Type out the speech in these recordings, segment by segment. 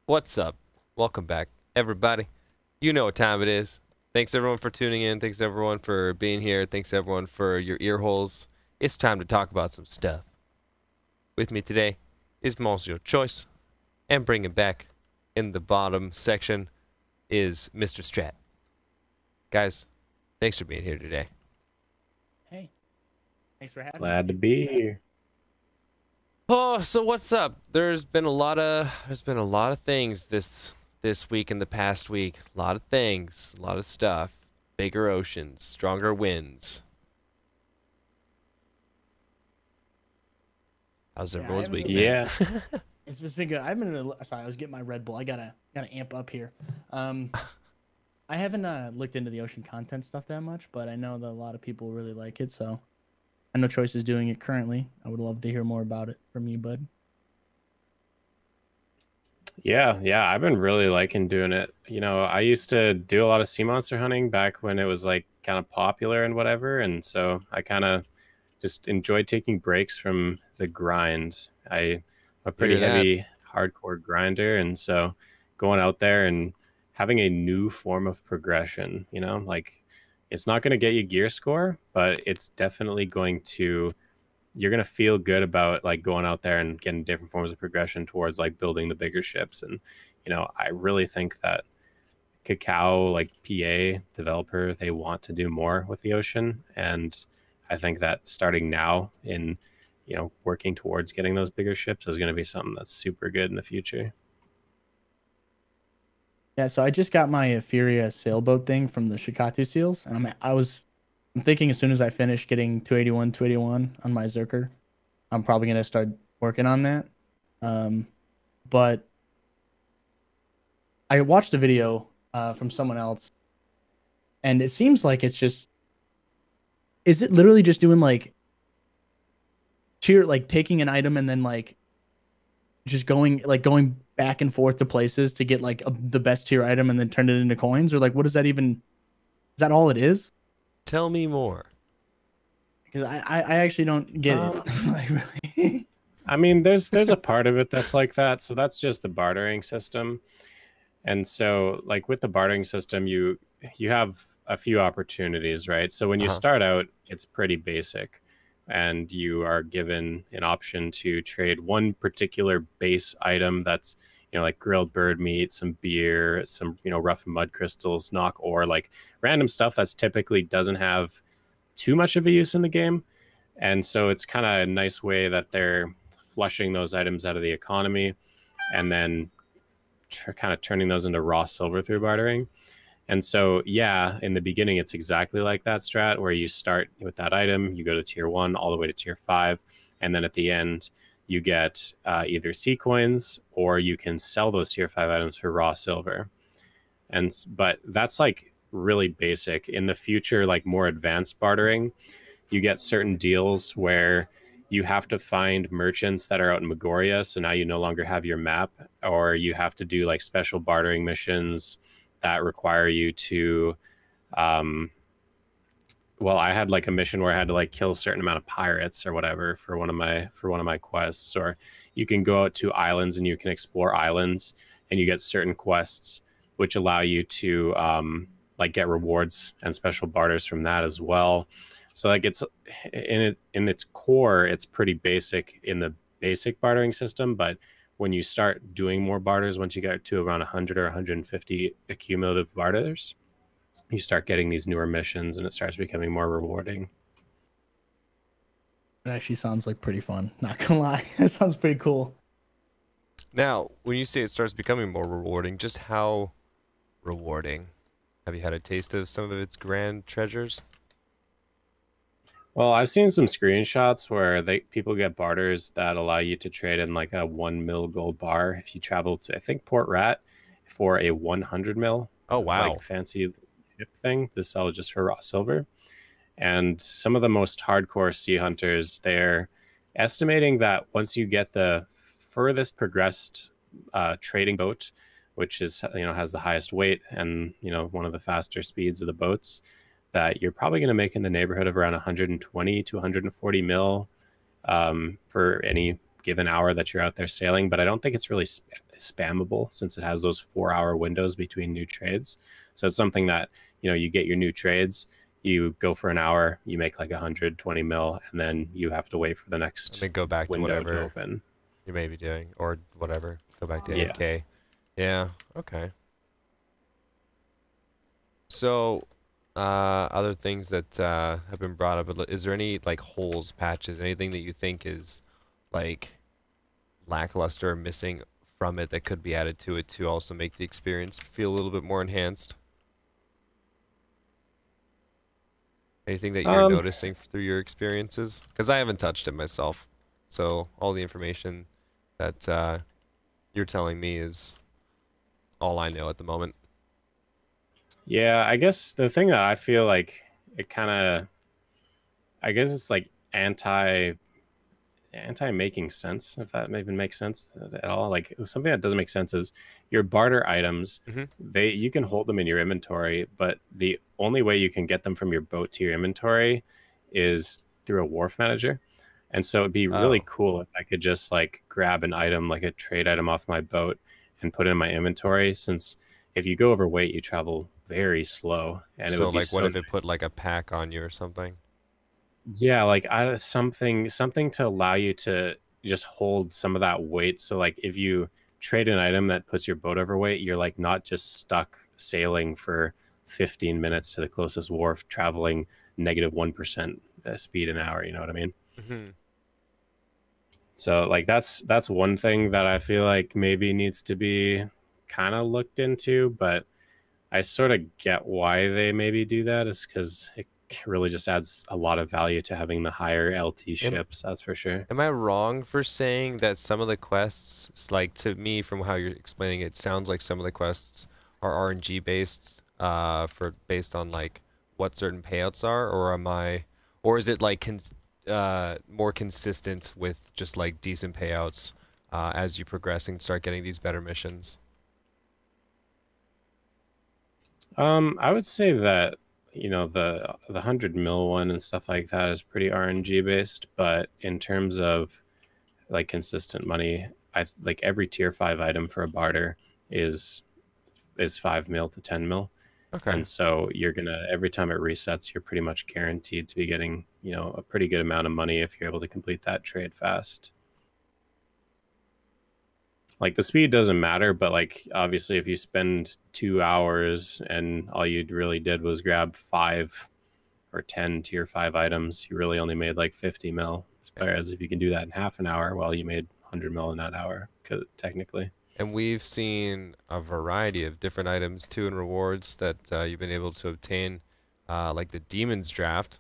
What's up? Welcome back, everybody. You know what time it is. Thanks everyone for tuning in. Thanks everyone for being here. Thanks everyone for your ear holes. It's time to talk about some stuff. With me today is Monsieur Choice, and bringing back in the bottom section is Mr. Strat. Guys, thanks for being here today. Hey, thanks for having me. Glad to be here. Oh, so what's up? There's been a lot of things this week and the past week. A lot of things, a lot of stuff. Bigger oceans, stronger winds. How's everyone's week? Yeah. It's just been good. I've been sorry, I was getting my Red Bull. I gotta amp up here. I haven't looked into the ocean content stuff that much, but I know that a lot of people really like it. So I know Choice is doing it currently. I would love to hear more about it from you, bud. Yeah, I've been really liking doing it. You know, I used to do a lot of sea monster hunting back when it was like kind of popular and whatever, and so I kind of just enjoyed taking breaks from the grind. I'm a pretty heavy hardcore grinder, and so going out there and having a new form of progression, you know, like it's not going to get you gear score, but it's definitely going to you're going to feel good about like going out there and getting different forms of progression towards like building the bigger ships. And you know, I really think that Cacao, like PA developer, they want to do more with the ocean, and I think that starting now in, you know, working towards getting those bigger ships is going to be something that's super good in the future. Yeah, so I just got my Etheria sailboat thing from the Shikatu Seals, and I'm thinking as soon as I finish getting 281 on my Zerker, I'm probably gonna start working on that. But I watched a video from someone else, and it seems like is it literally just doing like taking an item and then like just going back and forth to places to get like the best tier item and then turn it into coins, or like what is that even? Is that all it is? Tell me more. Because I actually don't get it. Like really. I mean, there's a part of it that's like that. So that's just the bartering system. And so like with the bartering system, you have a few opportunities, right? So when you start out, it's pretty basic, and you are given an option to trade one particular base item that's, you know, like grilled bird meat, some beer, some, you know, rough mud crystals, knock ore, like random stuff that's typically doesn't have too much of a use in the game. And so it's kind of a nice way that they're flushing those items out of the economy and then kind of turning those into raw silver through bartering. And so, yeah, in the beginning, it's exactly like that strat where you start with that item, you go to tier 1 all the way to tier 5, and then at the end, you get either C coins or you can sell those tier 5 items for raw silver. But that's like really basic. In the future, like more advanced bartering, you get certain deals where you have to find merchants that are out in Megoria, so now you no longer have your map, or you have to do like special bartering missions that require you to well, I had like a mission where I had to like kill a certain amount of pirates or whatever for one of my quests. Or you can go out to islands and you can explore islands, and you get certain quests which allow you to like get rewards and special barters from that as well. So like it's in its core, it's pretty basic in the basic bartering system, but when you start doing more barters, once you get to around 100 or 150 accumulative barters, you start getting these newer missions and it starts becoming more rewarding. It actually sounds like pretty fun. Not gonna lie, it sounds pretty cool. Now, when you say it starts becoming more rewarding, just how rewarding? Have you had a taste of some of its grand treasures? Well, I've seen some screenshots where people get barters that allow you to trade in like a 1 mil gold bar if you travel to, I think, Port Rat for a 100 mil. Oh, wow. Like fancy ship thing to sell just for raw silver. And some of the most hardcore sea hunters, they're estimating that once you get the furthest progressed trading boat, which is, you know, has the highest weight and, you know, one of the faster speeds of the boats, that you're probably going to make in the neighborhood of around 120 to 140 mil for any given hour that you're out there sailing, but I don't think it's really spammable since it has those 4-hour windows between new trades. So it's something that, you know, you get your new trades, you go for an hour, you make like 120 mil, and then you have to wait for the next And then go back to window to whatever open. you may be doing, or whatever. Go back to Yeah. AFK. Yeah. Okay. So, other things that have been brought up. Is there any like holes, patches, anything that you think is like lackluster or missing from it that could be added to it to also make the experience feel a little bit more enhanced? Anything that you're noticing through your experiences? Because I haven't touched it myself, so all the information that you're telling me is all I know at the moment. Yeah, I guess the thing that I feel like it kind of, I guess it's like anti making sense, if that even makes sense at all. Like something that doesn't make sense is your barter items. You can hold them in your inventory, but the only way you can get them from your boat to your inventory is through a wharf manager. And so it'd be really cool if I could just like grab an item, like a trade item off my boat, and put it in my inventory, since if you go overweight, you travel very slow. And So it would be like, what if it put like a pack on you or something? Yeah, like something to allow you to just hold some of that weight. So like if you trade an item that puts your boat overweight, you're like not just stuck sailing for 15 minutes to the closest wharf, traveling -1% speed an hour. You know what I mean? So like that's one thing that I feel like maybe needs to be kind of looked into, but I sort of get why they maybe do that, is because it really just adds a lot of value to having the higher LT ships, that's for sure. Am I wrong for saying that some of the quests, like to me from how you're explaining it, sounds like some of the quests are RNG based, based on like what certain payouts are, or is it like more consistent with just like decent payouts as you progress and start getting these better missions? I would say that, you know, the 100 mil one and stuff like that is pretty RNG based, but in terms of like consistent money, I like every tier 5 item for a barter is 5 mil to 10 mil. Okay. And so you're gonna, every time it resets, you're pretty much guaranteed to be getting, you know, a pretty good amount of money if you're able to complete that trade fast. Like the speed doesn't matter, but like obviously if you spend 2 hours and all you really did was grab 5 or 10 tier 5 items, you really only made like 50 mil. Whereas if you can do that in half an hour, well, you made 100 mil in that hour, technically. And we've seen a variety of different items too and rewards that you've been able to obtain, like the Demon's Draft,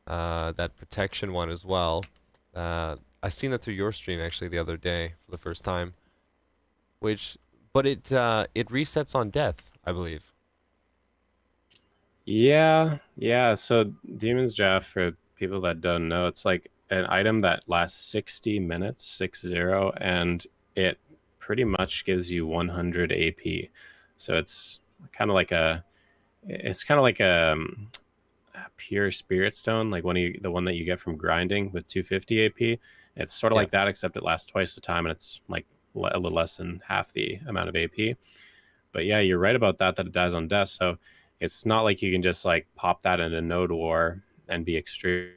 that protection one as well. I seen that through your stream actually the other day for the first time. But it resets on death, I believe. Yeah. So Demon's Draft, for people that don't know, it's like an item that lasts 60 minutes, 60, and it pretty much gives you 100 AP. So it's kind of like a pure spirit stone, like the one that you get from grinding with 250 AP. It's sort of like that, except it lasts twice the time, and it's like a little less than half the amount of AP. But yeah, you're right about that it dies on death. So it's not like you can just like pop that in a node war and be extreme.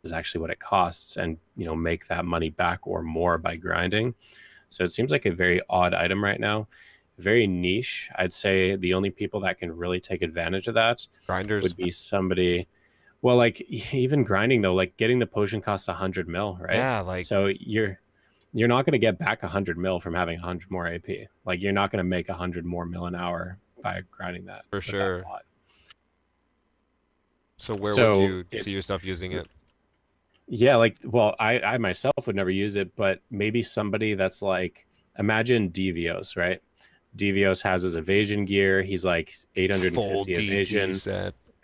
Is actually what it costs, and you know, make that money back or more by grinding. So it seems like a very odd item right now, very niche. I'd say the only people that can really take advantage of that Grinders would be somebody. Well, like even grinding though, like getting the potion costs 100 mil, right? Yeah, like so you're not going to get back 100 mil from having 100 more AP. Like you're not going to make 100 more mil an hour by grinding that. For sure. So where would you see yourself using it? Yeah, like, well, I myself would never use it, but maybe somebody that's like, imagine Devios, right? Devios has his evasion gear. He's like 850 evasion,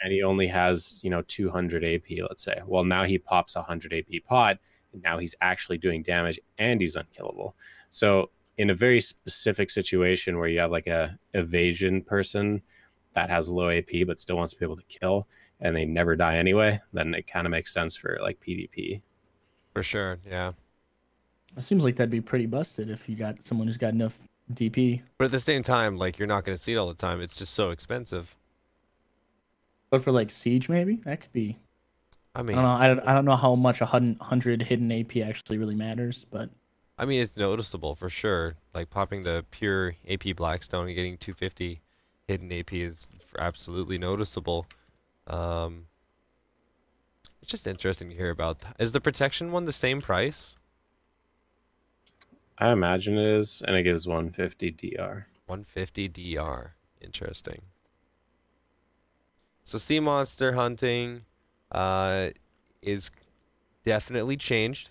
and he only has, you know, 200 AP, let's say. Well, now he pops 100 AP pot, and now he's actually doing damage, and he's unkillable. So in a very specific situation where you have like a evasion person that has low AP but still wants to be able to kill, and they never die anyway, then it kind of makes sense for like PvP. For sure, yeah. It seems like that'd be pretty busted if you got someone who's got enough DP. But at the same time, like you're not going to see it all the time. It's just so expensive. But for like Siege, maybe that could be. I mean, I don't know how much 100 hidden AP actually really matters, but I mean, it's noticeable for sure. Like popping the pure AP Blackstone and getting 250 hidden AP is absolutely noticeable. It's just interesting to hear about. Is the protection one the same price? I imagine it is, and it gives 150 DR. 150 DR. Interesting. So sea monster hunting is definitely changed.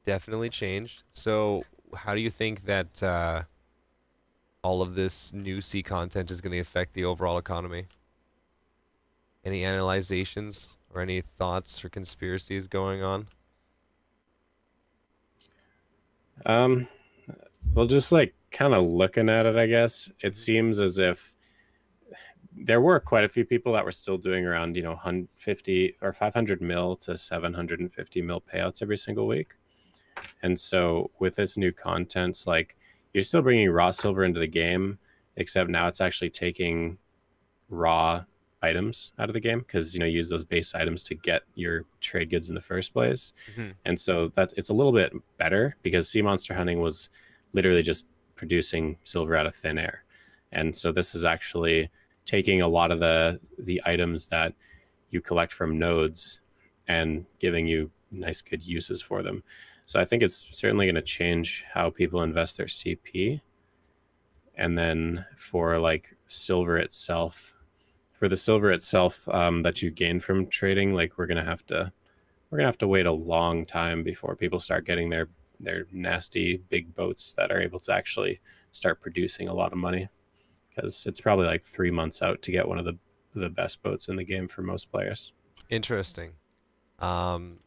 Definitely changed. So how do you think that all of this new sea content is going to affect the overall economy? Any analyzations or any thoughts or conspiracies going on? Well, just like kind of looking at it, I guess it seems as if there were quite a few people that were still doing around, 150 or 500 mil to 750 mil payouts every single week. And so with this new content, like you're still bringing raw silver into the game, except now it's actually taking raw items out of the game because, you use those base items to get your trade goods in the first place. And so that it's a little bit better because sea monster hunting was literally just producing silver out of thin air. And so this is actually taking a lot of the items that you collect from nodes and giving you nice, good uses for them. So I think it's certainly going to change how people invest their CP. And then for like silver itself, that you gain from trading, like we're gonna have to wait a long time before people start getting their nasty big boats that are able to actually start producing a lot of money, because it's probably like 3 months out to get one of the best boats in the game for most players. Interesting. For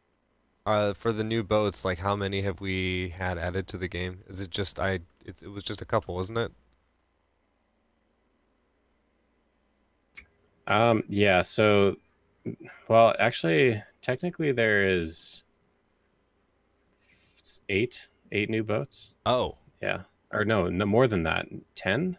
the new boats, like how many have we had added to the game? Is it just it was just a couple, wasn't it? Yeah, so well, actually technically there is eight new boats. Oh. Yeah. Or no, more than that. 10?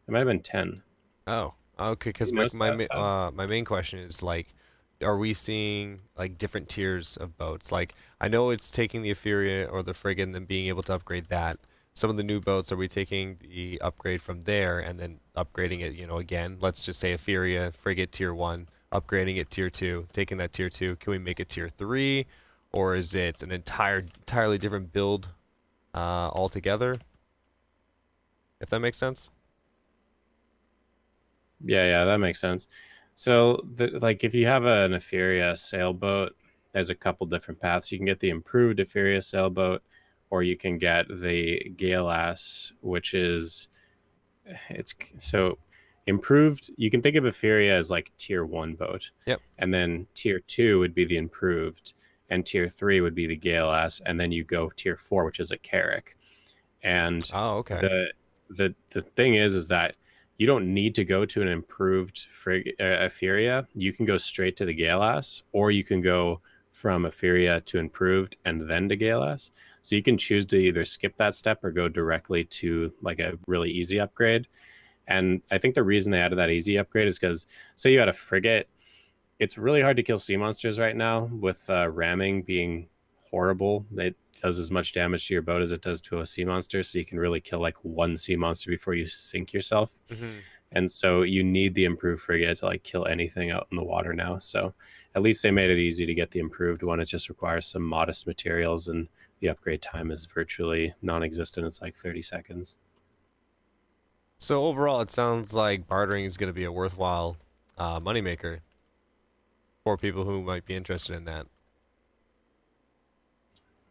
It might have been 10. Oh. Okay, because my main question is like, are we seeing like different tiers of boats? Like I know it's taking the Etheria or the frigate and then being able to upgrade that. Some of the new boats, are we taking the upgrade from there and then upgrading it, again, let's just say Etheria, frigate tier 1, upgrading it tier 2, taking that tier 2, can we make it tier 3? Or is it an entirely different build altogether? If that makes sense? Yeah, that makes sense. So, like, if you have an Etheria sailboat, there's a couple different paths. You can get the improved Etheria sailboat, or you can get the Galeass, which is so improved. You can think of Etheria as like tier 1 boat. Yep. And then tier 2 would be the improved, and tier 3 would be the Galeass, and then you go tier 4, which is a Carrack. And okay. The thing is that you don't need to go to an improved Etheria. You can go straight to the Galeass, or you can go from Etheria to improved and then to Galeass. So you can choose to either skip that step or go directly to like a really easy upgrade. And I think the reason they added that easy upgrade is because, say you had a frigate, it's really hard to kill sea monsters right now with ramming being horrible. It does as much damage to your boat as it does to a sea monster, so you can really kill like one sea monster before you sink yourself. And so you need the improved frigate to like kill anything out in the water now. So at least they made it easy to get the improved one. It just requires some modest materials, and the upgrade time is virtually non-existent. It's like 30 seconds. So overall, it sounds like bartering is going to be a worthwhile moneymaker for people who might be interested in that.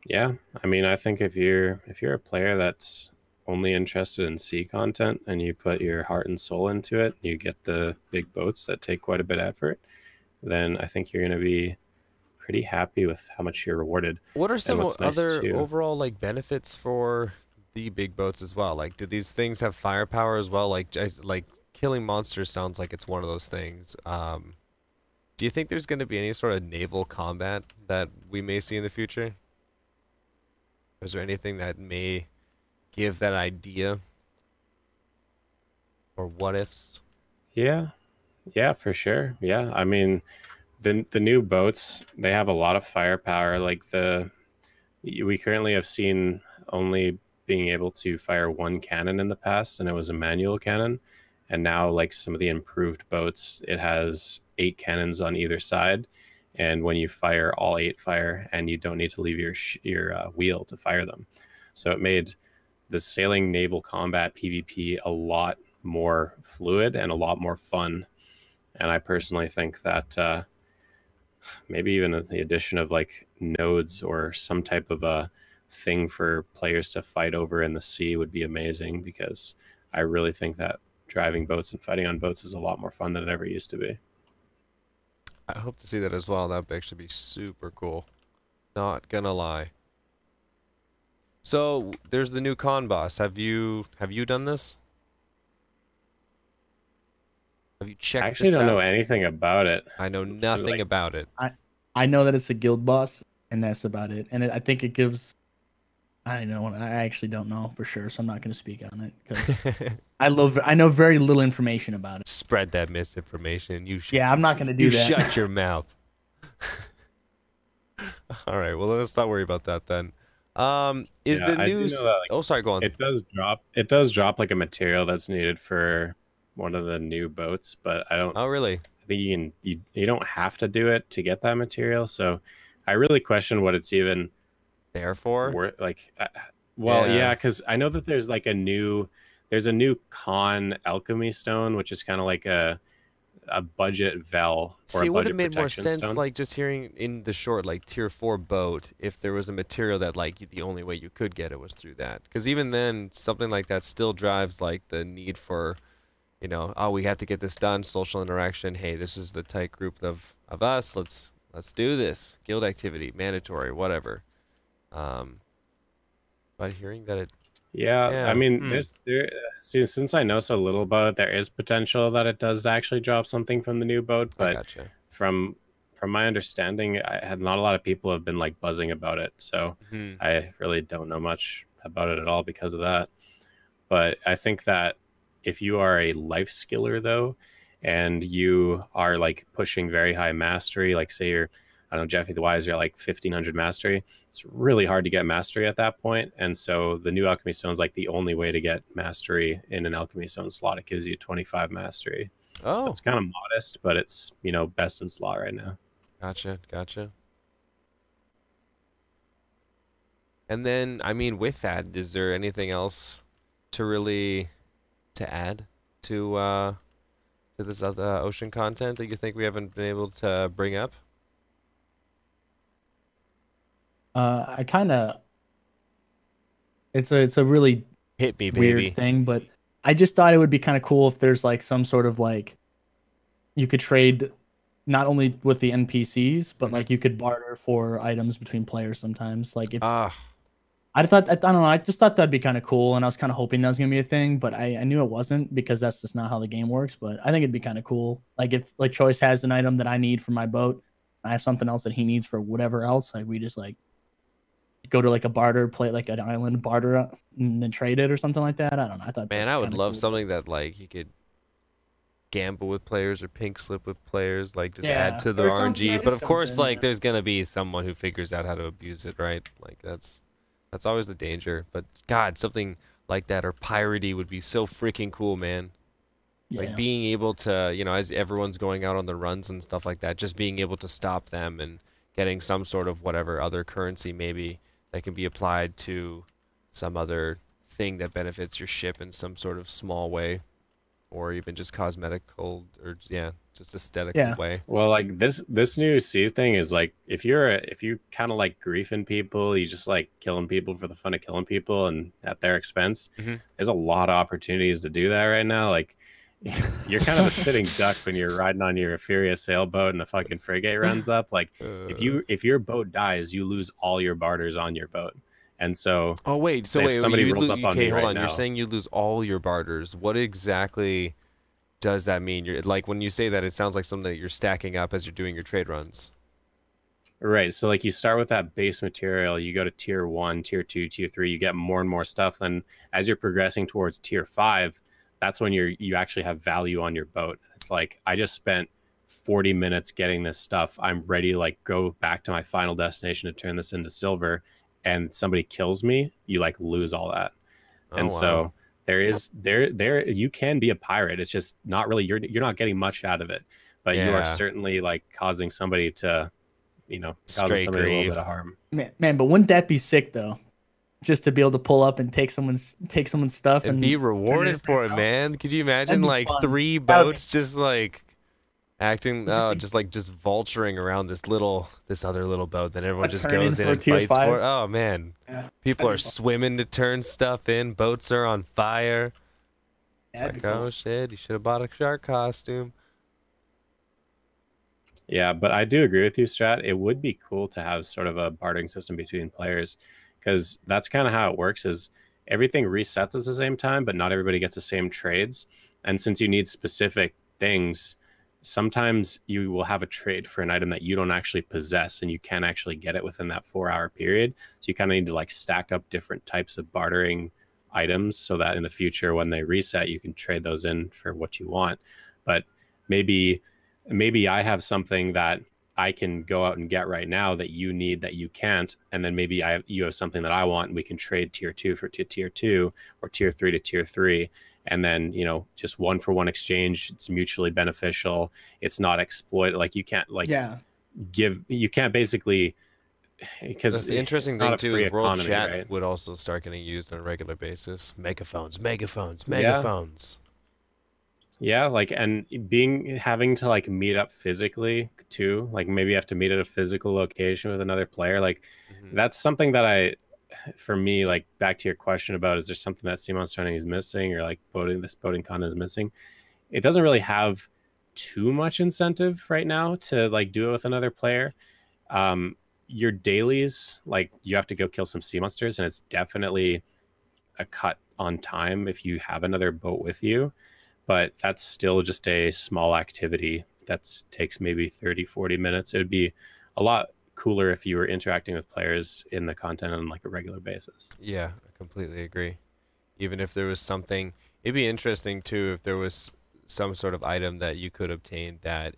Yeah, I mean, I think if you're a player that's only interested in sea content and you put your heart and soul into it, you get the big boats that take quite a bit of effort, then I think you're going to be pretty happy with how much you're rewarded. What are some other overall like benefits for the big boats as well? Like, do these things have firepower as well? Like killing monsters sounds like it's one of those things. Do you think there's going to be any sort of naval combat that we may see in the future? Is there anything that may give that idea? Or what ifs? Yeah, yeah, for sure. Yeah, I mean, the new boats, they have a lot of firepower. Like we currently have seen only being able to fire one cannon in the past, and it was a manual cannon. And now, like some of the improved boats, it has 8 cannons on either side, and when you fire, all 8 fire, and you don't need to leave your wheel to fire them. So it made the sailing naval combat PvP a lot more fluid and a lot more fun. And I personally think that maybe even the addition of like nodes or some type of a thing for players to fight over in the sea would be amazing, because I really think that driving boats and fighting on boats is a lot more fun than it ever used to be. I hope to see that as well. That would actually be super cool. Not gonna lie. So there's the new con boss. Have you done this? Have you checked? I actually this don't out? know anything about it. I know nothing about it. I know that it's a guild boss, and that's about it. And I think it gives. I don't know. I actually don't know for sure, so I'm not going to speak on it because I know very little information about it. Spread that misinformation. You should. Yeah, I'm not going to do that. Shut your mouth. All right. Well, let's not worry about that then. Is Yeah, the I do new? know that, like, Oh, sorry. Go on. It does drop like a material that's needed for one of the new boats, but I don't. Oh, really? I think you don't have to do it to get that material. So I really question what it's even Therefore. worth. Like, well, Yeah. yeah, because I know that there's a new con alchemy stone, which is kind of like a budget Vel or See, a it would have budget made more protection sense, stone. like just hearing in the short, like tier 4 boat, if there was a material that like the only way you could get it was through that. Because even then, something like that still drives like the need for, you know, oh, we have to get this done, social interaction. Hey, this is the tight group of us. Let's do this. Guild activity, mandatory, whatever. But hearing that it, Yeah, I mean, Hmm. since I know so little about it, there is potential that it does actually drop something from the new boat. I But gotcha. from my understanding, I had not a lot of people have been like buzzing about it, so Hmm. I really don't know much about it at all because of that. But I think that if you are a life skiller though, and you are like pushing very high mastery, like say you're, I don't know, Jeffy the Wise, you're like 1500 mastery, it's really hard to get mastery at that point. And so the new alchemy stone is like the only way to get mastery in an alchemy stone slot. It gives you 25 mastery. So Oh, it's kind of modest, but it's, you know, best in slot right now. gotcha. And then, I mean, with that, is there anything else to add to this other ocean content that you think we haven't been able to bring up? I kind of. It's a really Hit me, weird baby. thing, but I just thought it would be kind of cool if there's like some sort of like you could trade not only with the NPCs, but like you could barter for items between players sometimes. Like if Ah, I don't know, I just thought that'd be kind of cool, and I was kind of hoping that was gonna be a thing, but I knew it wasn't because that's just not how the game works. But I think it'd be kind of cool. Like if like Choice has an item that I need for my boat, I have something else that he needs for whatever else. Like we just like go to like a barter, play like an island barter, and then trade it or something like that. I don't know. I thought man, that'd be I would kinda love cool. something that like you could gamble with players or pink slip with players, like just Yeah, add to the or some- RNG. yeah, But of just course, something, like yeah. there's gonna be someone who figures out how to abuse it, right? Like that's always the danger. But God, something like that or piratey would be so freaking cool, man. Like Yeah. being able to, you know, as everyone's going out on the runs and stuff like that, just being able to stop them and getting some sort of whatever other currency maybe that can be applied to some other thing that benefits your ship in some sort of small way, or even just cosmetical or just aesthetic Yeah. way. Well, like this new sea thing is like if you kind of like griefing people, you just like killing people for the fun of killing people and at their expense. Mhm. There's a lot of opportunities to do that right now. Like you're kind of a sitting duck when you're riding on your Furia sailboat and a fucking frigate runs up. Like if your boat dies, you lose all your barters on your boat. And so Oh wait, so if wait, somebody you rolls up on okay, me hold right on. You're now- saying you lose all your barters. What exactly does that mean? You're like, when you say that, it sounds like something that you're stacking up as you're doing your trade runs. Right. So like you start with that base material, you go to tier 1, tier 2, tier 3, you get more and more stuff. Then as you're progressing towards tier 5, that's when you actually have value on your boat. It's like, I just spent 40 minutes getting this stuff. I'm ready to like go back to my final destination to turn this into silver, and somebody kills me, you like lose all that. Oh, And wow. so there you can be a pirate. It's just not really, you're not getting much out of it, but you are Yeah. certainly like causing somebody to, you know, causing Straight somebody a little grief. bit of harm. Man, but wouldn't that be sick though? Just to be able to pull up and take someone's stuff And be rewarded for it, out. man. Could you imagine be like fun. 3 That would be- boats just like acting, just vulturing around this other little boat, then everyone Like just turning goes in for and tier fights 5. for it. Oh man, Yeah, people are that'd be fun. swimming to turn stuff in. Boats are on fire. It's That'd like, be cool. oh shit, you should have bought a shark costume. Yeah, but I do agree with you, Strat. It would be cool to have sort of a bartering system between players, because that's kind of how it works is everything resets at the same time, but not everybody gets the same trades. And since you need specific things, sometimes you will have a trade for an item that you don't actually possess and you can't actually get it within that 4-hour period. So you kind of need to like stack up different types of bartering items so that in the future when they reset, you can trade those in for what you want. But maybe I have something that I can go out and get right now that you need that you can't, and then maybe you have something that I want, and we can trade tier 2 for tier 2 or tier 3 to tier 3, and then, you know, just 1-for-1 exchange. It's mutually beneficial. It's not exploit. Like you can't like you can't basically, because The interesting it's not thing a too free is world economy, chat right? would also start getting used on a regular basis. Megaphones, megaphones, Yeah. megaphones. Yeah, like, and having to like meet up physically too, like maybe you have to meet at a physical location with another player. Like Mhm. that's something that for me, like back to your question about, is there something that Sea Monster Hunting is missing, or like this boating content is missing? It doesn't really have too much incentive right now to like do it with another player. Your dailies, like you have to go kill some sea monsters, and it's definitely a cut on time if you have another boat with you, but that's still just a small activity that takes maybe 30-40 minutes. It would be a lot cooler if you were interacting with players in the content on like a regular basis. Yeah, I completely agree. Even if there was something, it'd be interesting too if there was some sort of item that you could obtain that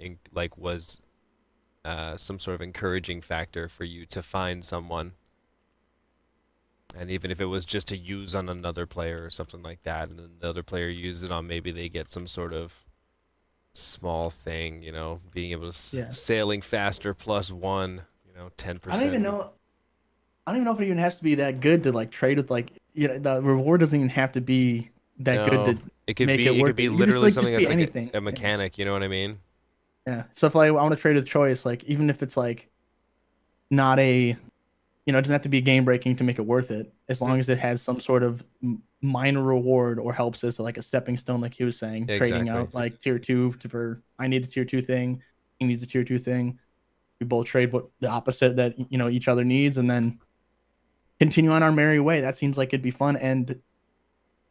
was some sort of encouraging factor for you to find someone. And even if it was just to use on another player or something like that, and then the other player uses it on, maybe they get some sort of small thing, you know, being able to sailing faster +1, you know, 10%. I don't even know if it even has to be that good to like trade with, like, you know, the reward doesn't even have to be that good to it could make be it worth could be it. You literally just, like, something just that's be like anything. a mechanic, you know what I mean? Yeah. So if I want to trade with choice, like even if it's like not a, you know, it doesn't have to be game breaking to make it worth it, as long as it has some sort of minor reward or helps as like a stepping stone, like he was saying, trading out like tier 2 for, I need a tier 2 thing, he needs a tier 2 thing. We both trade what the opposite that, you know, each other needs, and then continue on our merry way. That seems like it'd be fun. And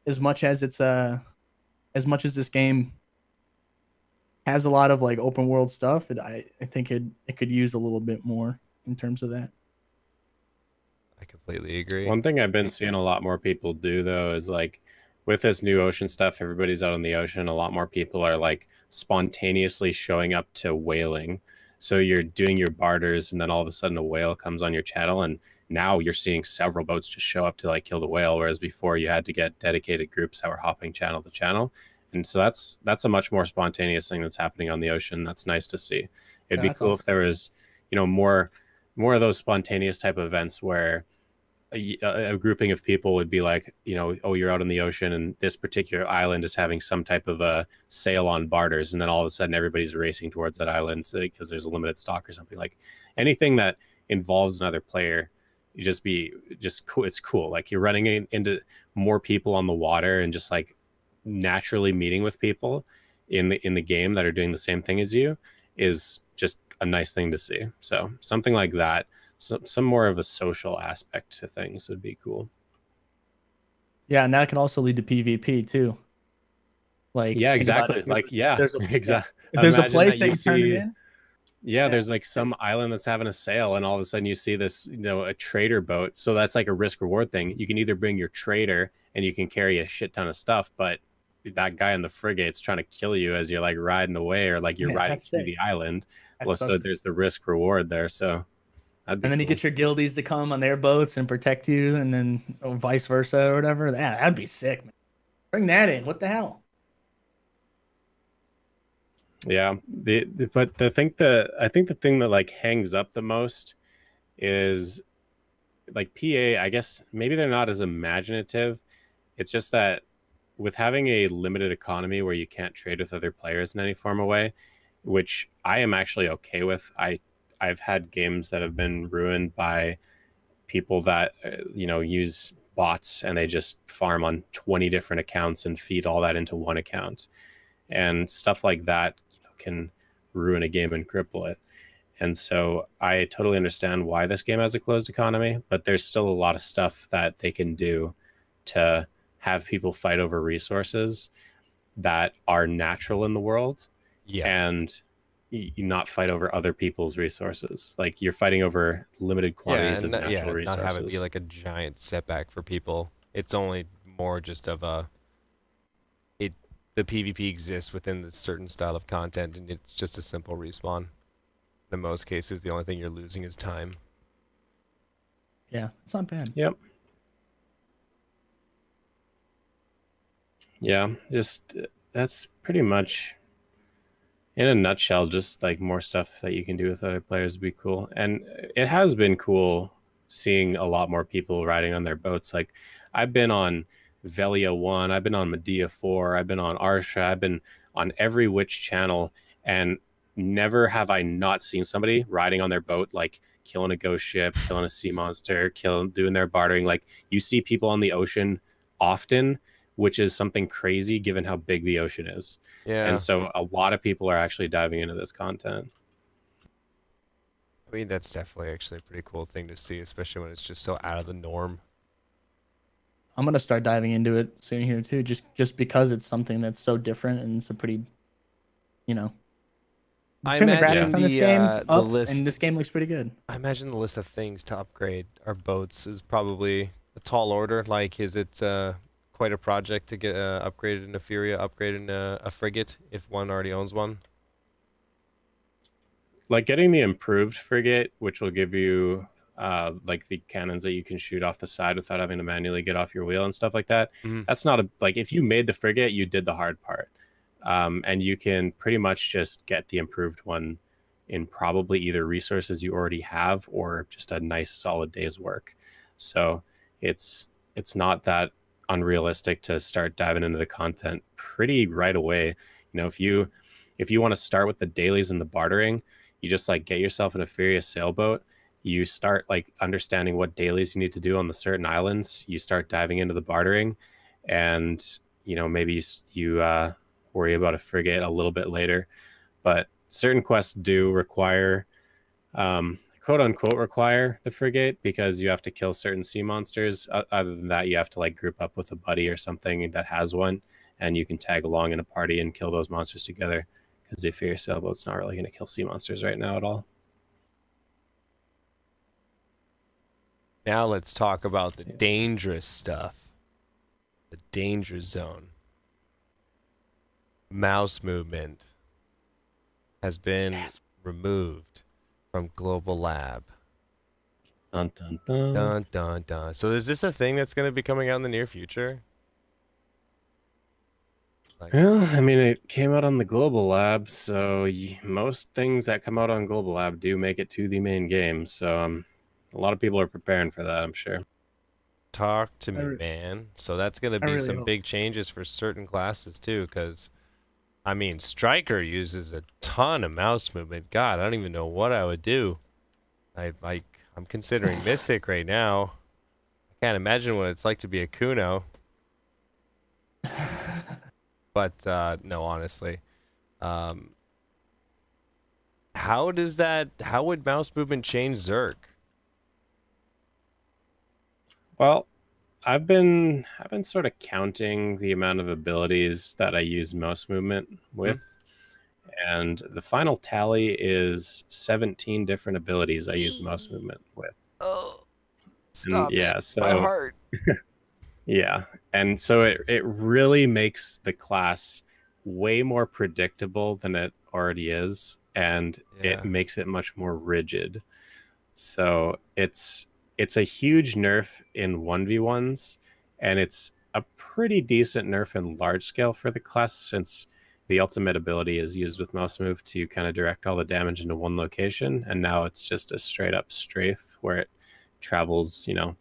as much as as much as this game has a lot of like open world stuff, I think it could use a little bit more in terms of that. I completely agree. One thing I've been seeing a lot more people do though is like with this new ocean stuff, everybody's out on the ocean. A lot more people are like spontaneously showing up to whaling. So you're doing your barters, and then all of a sudden a whale comes on your channel, and now you're seeing several boats just show up to like kill the whale, whereas before you had to get dedicated groups that were hopping channel to channel. And so that's a much more spontaneous thing that's happening on the ocean. That's nice to see. It'd be cool if there was, you know, more of those spontaneous type of events where a grouping of people would be like, you know, oh, you're out in the ocean and this particular island is having some type of a sale on barters, and then all of a sudden everybody's racing towards that island because there's a limited stock or something. Like anything that involves another player, just cool. It's cool. Like you're running into more people on the water and just like naturally meeting with people in the game that are doing the same thing as you is just a nice thing to see. So something like that, some more of a social aspect to things would be cool. Yeah, and that can also lead to PvP too. Like, Yeah, think about it. exactly. Like, yeah, There's a yeah. exactly. If there's a Imagine place that that you you turn it see, in, yeah, yeah, there's like some island that's having a sale, and all of a sudden you see this, a trader boat. So that's like a risk reward thing. You can either bring your trader and you can carry a shit ton of stuff, but that guy on the frigate's trying to kill you as you're like riding away, or like you're yeah, riding that's through sick. the island. That's Well, so so sick. there's the risk reward there. So that'd be And then you cool. get your guildies to come on their boats and protect you, and then or vice versa or whatever. Yeah, that'd be sick, man. Bring that in. What the hell? Yeah, but I think the thing that like hangs up the most is like PA. I guess maybe they're not as imaginative. It's just that with having a limited economy where you can't trade with other players in any form of way, which I am actually okay with. I've had games that have been ruined by people that use bots, and they just farm on 20 different accounts and feed all that into one account, and stuff like that can ruin a game and cripple it. And so I totally understand why this game has a closed economy, but there's still a lot of stuff that they can do to have people fight over resources that are natural in the world, Yeah. and you not fight over other people's resources. Like you're fighting over limited quantities of natural resources. Not have it be like a giant setback for people. It's only more just of the PvP exists within the certain style of content, and it's just a simple respawn. In most cases, the only thing you're losing is time. Yeah, it's not bad. Yep. Yeah, just that's pretty much in a nutshell, just like more stuff that you can do with other players would be cool. And it has been cool seeing a lot more people riding on their boats. Like I've been on Velia 1, I've been on Medea 4, I've been on Arsha, I've been on every Witch channel, and never have I not seen somebody riding on their boat, like killing a ghost ship, killing a sea monster, doing their bartering. Like you see people on the ocean often, which is something crazy given how big the ocean is. Yeah. And so a lot of people are actually diving into this content. I mean, that's definitely actually a pretty cool thing to see, especially when it's just so out of the norm. I'm gonna start diving into it soon here too, just because it's something that's so different and it's a pretty, I turn the imagine graphics on this game the up, list, and this game looks pretty good. I imagine the list of things to upgrade our boats is probably a tall order. Like, is it quite a project to get upgraded in a Furia, upgraded in a frigate if one already owns one? Like getting the improved frigate, which will give you like the cannons that you can shoot off the side without having to manually get off your wheel and stuff like that. Mhm. That's not like if you made the frigate, you did the hard part. And you can pretty much just get the improved one in probably either resources you already have or just a nice solid day's work. So it's not that unrealistic to start diving into the content pretty right away. If you want to start with the dailies and the bartering, you just like get yourself an Etheria sailboat. You start like understanding what dailies you need to do on the certain islands. You start diving into the bartering, and maybe you worry about a frigate a little bit later. But certain quests do require, quote unquote, require the frigate because you have to kill certain sea monsters. Other than that, you have to like group up with a buddy or something that has one, and you can tag along in a party and kill those monsters together. Because the Etheria sailboat's not really going to kill sea monsters right now at all. Now let's talk about the dangerous stuff. The danger zone. Mouse movement has been removed from Global Lab. Dun, dun, dun. Dun, dun, dun. So is this a thing that's going to be coming out in the near future? Well, I mean, it came out on the Global Lab, so most things that come out on Global Lab do make it to the main game. So a lot of people are preparing for that, I'm sure. Talk to me, man. So that's going to be some big changes for certain classes too, because I mean, Striker uses a ton of mouse movement. God, I don't even know what I would do. I'm considering Mystic right now. I can't imagine what it's like to be a Kuno. But no, honestly, how would mouse movement change Zerk? Well, I've been sort of counting the amount of abilities that I use mouse movement with, and the final tally is 17 different abilities I use mouse movement with. Oh, And stop yeah, it. so My heart. yeah, and so it really makes the class way more predictable than it already is, and Yeah. it makes it much more rigid. So it's a huge nerf in 1v1s, and it's a pretty decent nerf in large scale for the class, since the ultimate ability is used with mouse move to kind of direct all the damage into one location, and now it's just a straight up strafe where it travels, you know,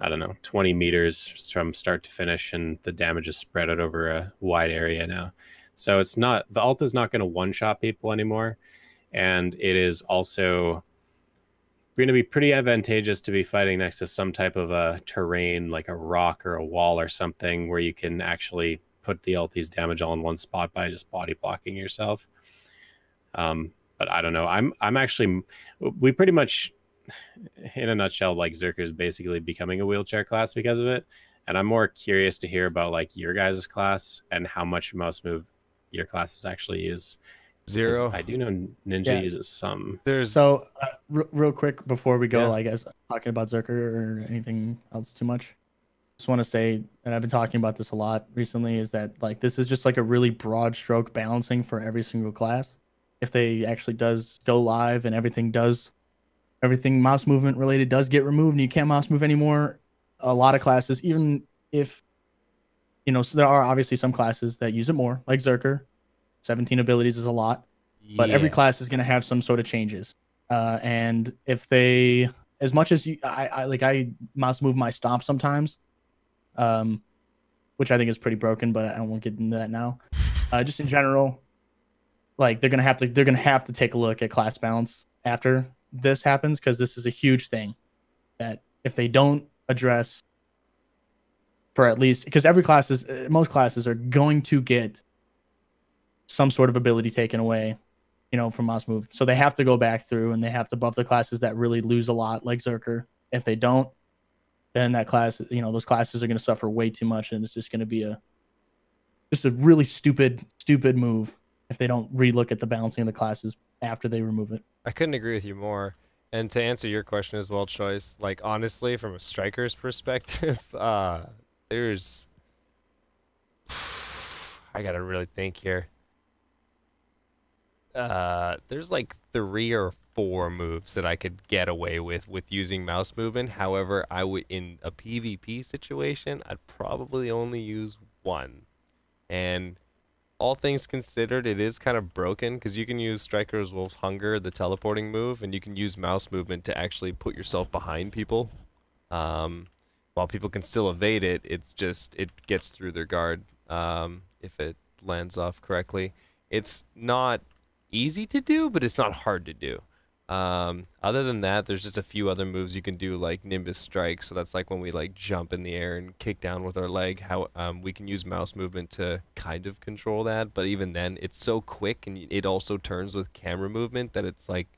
I don't know, 20 meters from start to finish, and the damage is spread out over a wide area now. So it's not, the ult is not going to one shot people anymore, and it is also going to be pretty advantageous to be fighting next to some type of a terrain like a rock or a wall or something, where you can actually put the ulti's damage all in one spot by just body blocking yourself. But I don't know. I'm actually, we pretty much, in a nutshell, like Zerker is basically becoming a wheelchair class because of it. And I'm more curious to hear about like your guys' class and how much mouse move your classes actually use. 0. I do know Ninja uses some. There's So real quick before we go, Yeah. I guess talking about Zerker or anything else too much. Just want to say, and I've been talking about this a lot recently, is that like this is just like a really broad stroke balancing for every single class. If they actually does go live and everything mouse movement related does get removed and you can't mouse move anymore, a lot of classes, even if so there are obviously some classes that use it more, like Zerker. 17 abilities is a lot, but every Yeah. class is going to have some sort of changes. And if they, as much as I mouse move my stomp sometimes, which I think is pretty broken, but I won't get into that now. Just in general, like they're gonna have to take a look at class balance after this happens, because this is a huge thing that if they don't address for at least, because most classes are going to get some sort of ability taken away, from mouse move. So they have to go back through and they have to buff the classes that really lose a lot, like Zerker. If they don't, then that class, those classes are going to suffer way too much, and it's just going to be a really stupid move if they don't relook at the balancing of the classes after they remove it. I couldn't agree with you more. And to answer your question as well, Choice, like honestly, from a striker's perspective, there's I gotta really think here. There's like 3 or 4 moves that I could get away with using mouse movement. However, I would, in a PvP situation, I'd probably only use 1. And all things considered, it is kind of broken because you can use Striker's Wolf's Hunger, the teleporting move, and you can use mouse movement to actually put yourself behind people. While people can still evade it, it gets through their guard if it lands off correctly. It's not easy to do, but it's not hard to do. Other than that, there's just a few other moves you can do, like Nimbus Strike. So that's like when we like jump in the air and kick down with our leg. How we can use mouse movement to kind of control that, but even then, it's so quick and it also turns with camera movement that it's like,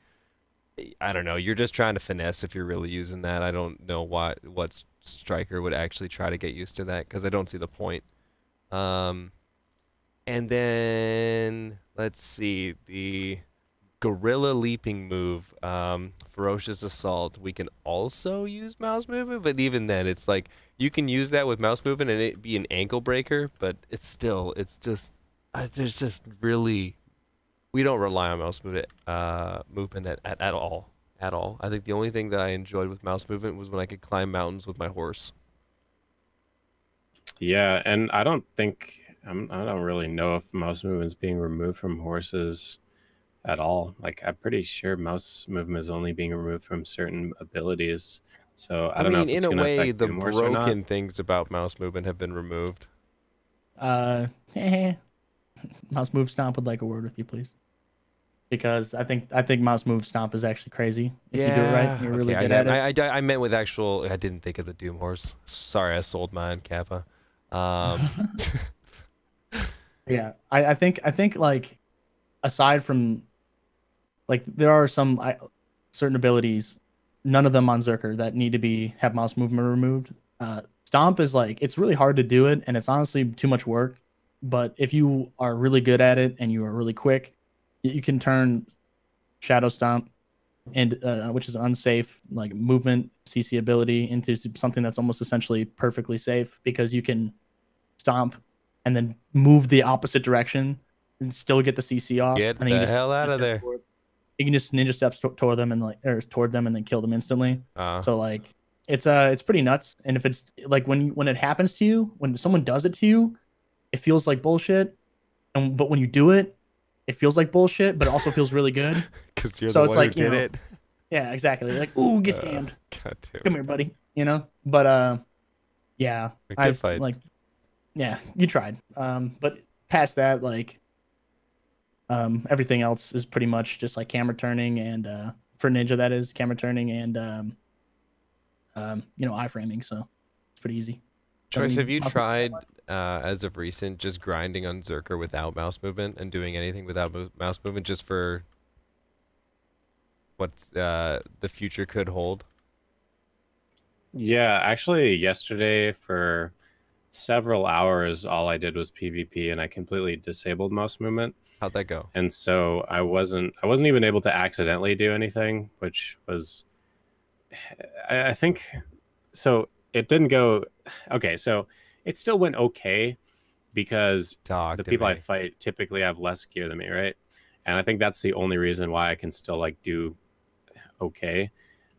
I don't know. You're just trying to finesse if you're really using that. I don't know what Striker would actually try to get used to that, because I don't see the point. And then let's see, the Gorilla Leaping move, Ferocious Assault. We can also use mouse movement, but even then, it's like you can use that with mouse movement and it be an ankle breaker, but it's just there's just really, we don't rely on mouse movement at all. I think the only thing that I enjoyed with mouse movement was when I could climb mountains with my horse. Yeah, and I don't really know if mouse movement is being removed from horses at all. Like, I'm pretty sure mouse movement is only being removed from certain abilities. So I don't know if it's in a going to way, affect the Doom Horse or not. broken things about mouse movement have been removed. Mouse move stomp would like a word with you, please. Because I think mouse move stomp is actually crazy if you do it right. And you're really good at it. I meant with actual. I didn't think of the Doom Horse. Sorry, I sold mine, Kappa. Yeah, I think like, aside from, like, there are some certain abilities, none of them on Zerker, that need to have mouse movement removed. Stomp is like, it's really hard to do it, and it's honestly too much work. But if you are really good at it and you are really quick, you can turn Shadow Stomp and which is unsafe like movement CC ability into something that's almost essentially perfectly safe, because you can stomp and then move the opposite direction and still get the CC off. Get and then the hell out of there. You can just ninja steps toward them and toward them and then kill them instantly. So like it's pretty nuts. And if it's like when it happens to you, when someone does it to you, it feels like bullshit. But when you do it, it feels like bullshit, but it also feels really good. Because you're the one who did it. Yeah, exactly. Like, ooh, get scammed. Come here, buddy. But yeah, Good fight. like, yeah, you tried. But past that, like, everything else is pretty much just like camera turning and for Ninja that is camera turning and iframing. So it's pretty easy. Choice, have you tried as of recent just grinding on Zerker without mouse movement and doing anything without mouse movement just for what the future could hold? Yeah, actually yesterday for several hours all I did was PvP and I completely disabled mouse movement. How'd that go? And so I wasn't even able to accidentally do anything, which was I think so it didn't go okay, so it still went okay because the people I fight typically have less gear than me, right? And I think that's the only reason why I can still like do okay.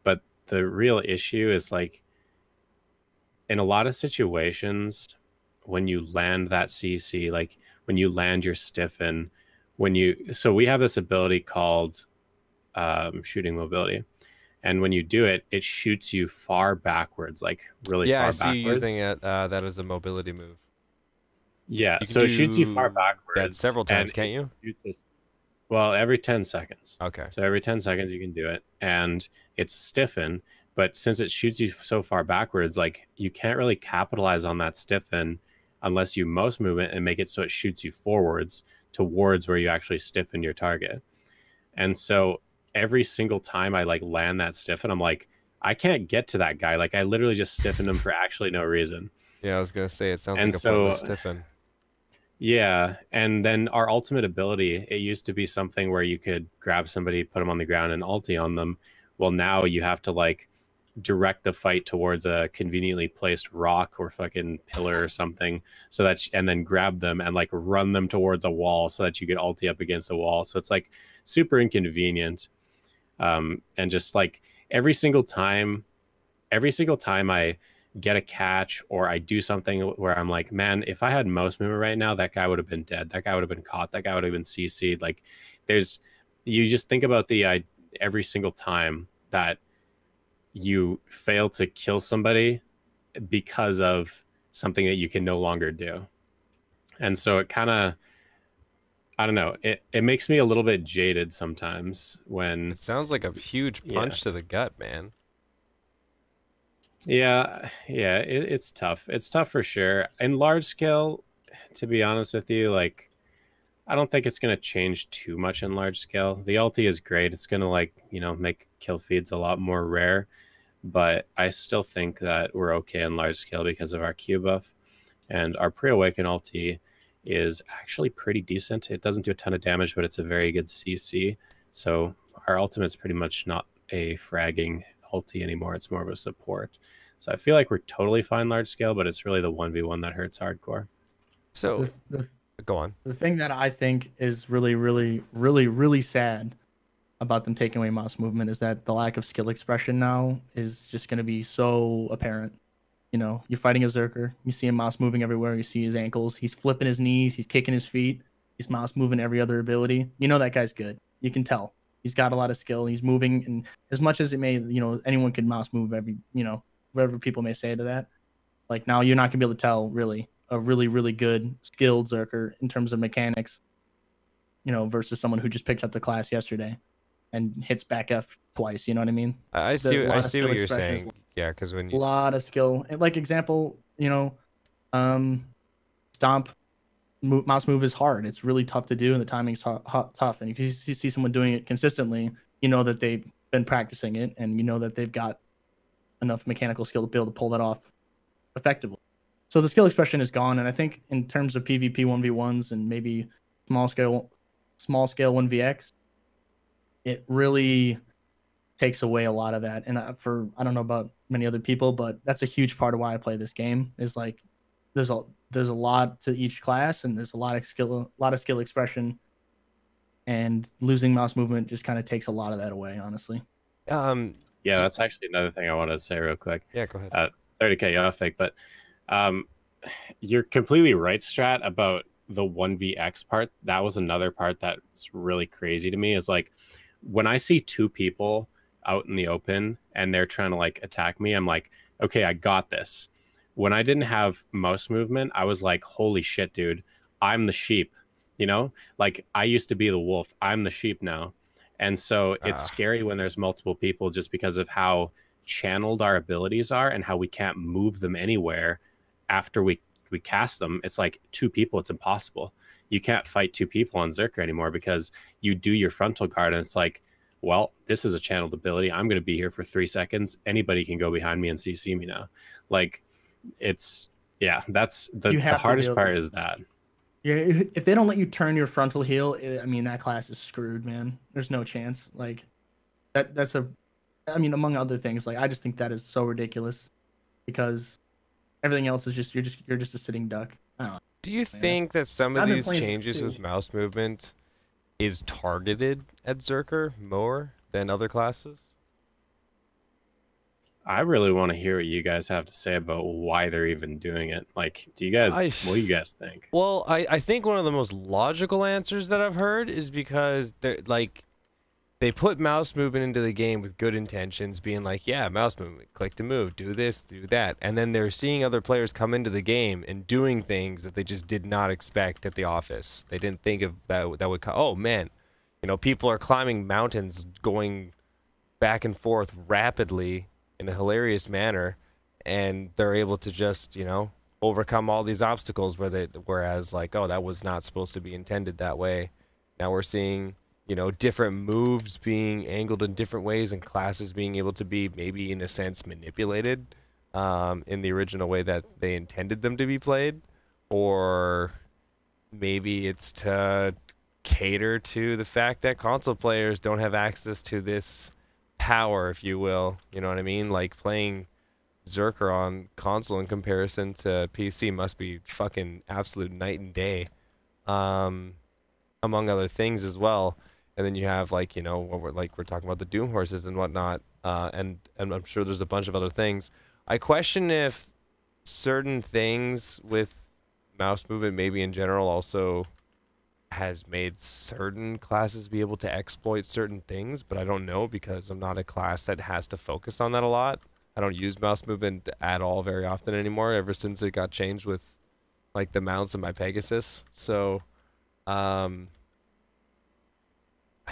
But the real issue is like in a lot of situations when you land that CC, like when you land your stiffen, so we have this ability called shooting mobility. And when you do it, it shoots you far backwards, like really far backwards. Yeah, I see you using it, that as a mobility move. Yeah, so it shoots you far backwards. Several times, can't you? Well, every 10 seconds. Okay. So every 10 seconds you can do it. And it's stiffen, but since it shoots you so far backwards, like you can't really capitalize on that stiffen unless you mouse move it and make it so it shoots you forwards towards where you actually stiffen your target. And so every single time I like land that stiffen, I'm like, I can't get to that guy. Like I literally just stiffened him for actually no reason. Yeah, I was gonna say it sounds like a pointless stiffen. Yeah, and then our ultimate ability, it used to be something where you could grab somebody, put them on the ground, and ulti on them. Well, now you have to like direct the fight towards a conveniently placed rock or fucking pillar or something, so that and then grab them and like run them towards a wall so that you get ulti up against a wall. So it's like super inconvenient. And just like every single time I get a catch or I do something where I'm like, man, if I had mouse movement right now, that guy would have been dead. That guy would have been caught. That guy would have been CC'd. Like you just think about every single time that you fail to kill somebody because of something that you can no longer do. And so it kind of, I don't know, it makes me a little bit jaded sometimes when... It sounds like a huge punch to the gut, man. Yeah, it's tough. It's tough for sure. In large scale, to be honest with you, like, I don't think it's going to change too much in large scale. The ulti is great. It's going to, like, make kill feeds a lot more rare. But I still think that we're okay in large scale because of our Q buff. And our pre-awaken ulti is actually pretty decent. It doesn't do a ton of damage, but it's a very good CC. So our ultimate's pretty much not a fragging ulti anymore. It's more of a support. So I feel like we're totally fine large scale, but it's really the 1v1 that hurts hardcore. So go on. The thing that I think is really, really, really, really sad about them taking away mouse movement is that the lack of skill expression now is just going to be so apparent. You're fighting a Zerker. You see him mouse moving everywhere. You see his ankles. He's flipping his knees. He's kicking his feet. He's mouse moving every other ability. That guy's good. You can tell. He's got a lot of skill. He's moving, and as much as it may, anyone can mouse move every, whatever people may say to that. Like now, you're not gonna be able to tell really a really, really good skilled Zerker in terms of mechanics, versus someone who just picked up the class yesterday and hits back F twice. You know what I mean? I see what you're saying. Yeah, because when a lot of skill, and like example, stomp. Mouse move is hard. It's really tough to do, and the timing's tough. And if you see someone doing it consistently, you know that they've been practicing it, and you know that they've got enough mechanical skill to be able to pull that off. effectively. So the skill expression is gone, and I think in terms of PvP 1v1s and maybe small scale 1vx, it really takes away a lot of that. And I don't know about many other people, but that's a huge part of why I play this game. Is like there's a lot to each class, and there's a lot of skill expression, and losing mouse movement just kind of takes a lot of that away, honestly. Yeah, that's actually another thing I wanted to say real quick. Yeah, go ahead. 30K off fake, but you're completely right, Strat, about the 1vx part. That was another part that's really crazy to me, is like when I see two people out in the open and they're trying to like attack me, I'm like, okay, I got this. When I didn't have mouse movement, I was like, holy shit, dude, I'm the sheep, you know? Like I used to be the wolf, I'm the sheep now. And so it's scary when there's multiple people, just because of how channeled our abilities are and how we can't move them anywhere after we cast them. It's like two people, it's impossible. You can't fight two people on Zerker anymore, because you do your frontal guard and it's like, well, this is a channeled ability. I'm going to be here for 3 seconds. Anybody can go behind me and CC me now. Like it's, yeah, that's the hardest part is that. Yeah, if they don't let you turn your frontal heal, I mean, that class is screwed, man. There's no chance. Like that's I mean, among other things, like I just think that is so ridiculous, because everything else is just you're just a sitting duck. I don't know. Do you think that some of these changes with mouse movement is targeted at Zerker more than other classes? I really want to hear what you guys have to say about why they're even doing it. Like, what do you guys think? Well, I think one of the most logical answers that I've heard is because they're like, they put mouse movement into the game with good intentions, being like, yeah, mouse movement, click to move, do this, do that. And then they're seeing other players come into the game and doing things that they just did not expect at the office. They didn't think of that would come. Oh, man, you know, people are climbing mountains, going back and forth rapidly in a hilarious manner, and they're able to just, you know, overcome all these obstacles whereas like, oh, that was not supposed to be intended that way. Now we're seeing, you know, different moves being angled in different ways, and classes being able to be maybe in a sense manipulated in the original way that they intended them to be played, or maybe it's to cater to the fact that console players don't have access to this power, if you will. You know what I mean? Like playing Zerker on console in comparison to PC must be fucking absolute night and day, among other things as well. And then you have, like, you know, we're talking about the Doom horses and whatnot, and I'm sure there's a bunch of other things. I question if certain things with mouse movement, maybe in general, also has made certain classes be able to exploit certain things, but I don't know, because I'm not a class that has to focus on that a lot. I don't use mouse movement at all very often anymore, ever since it got changed with, like, the mounts in my Pegasus. So, I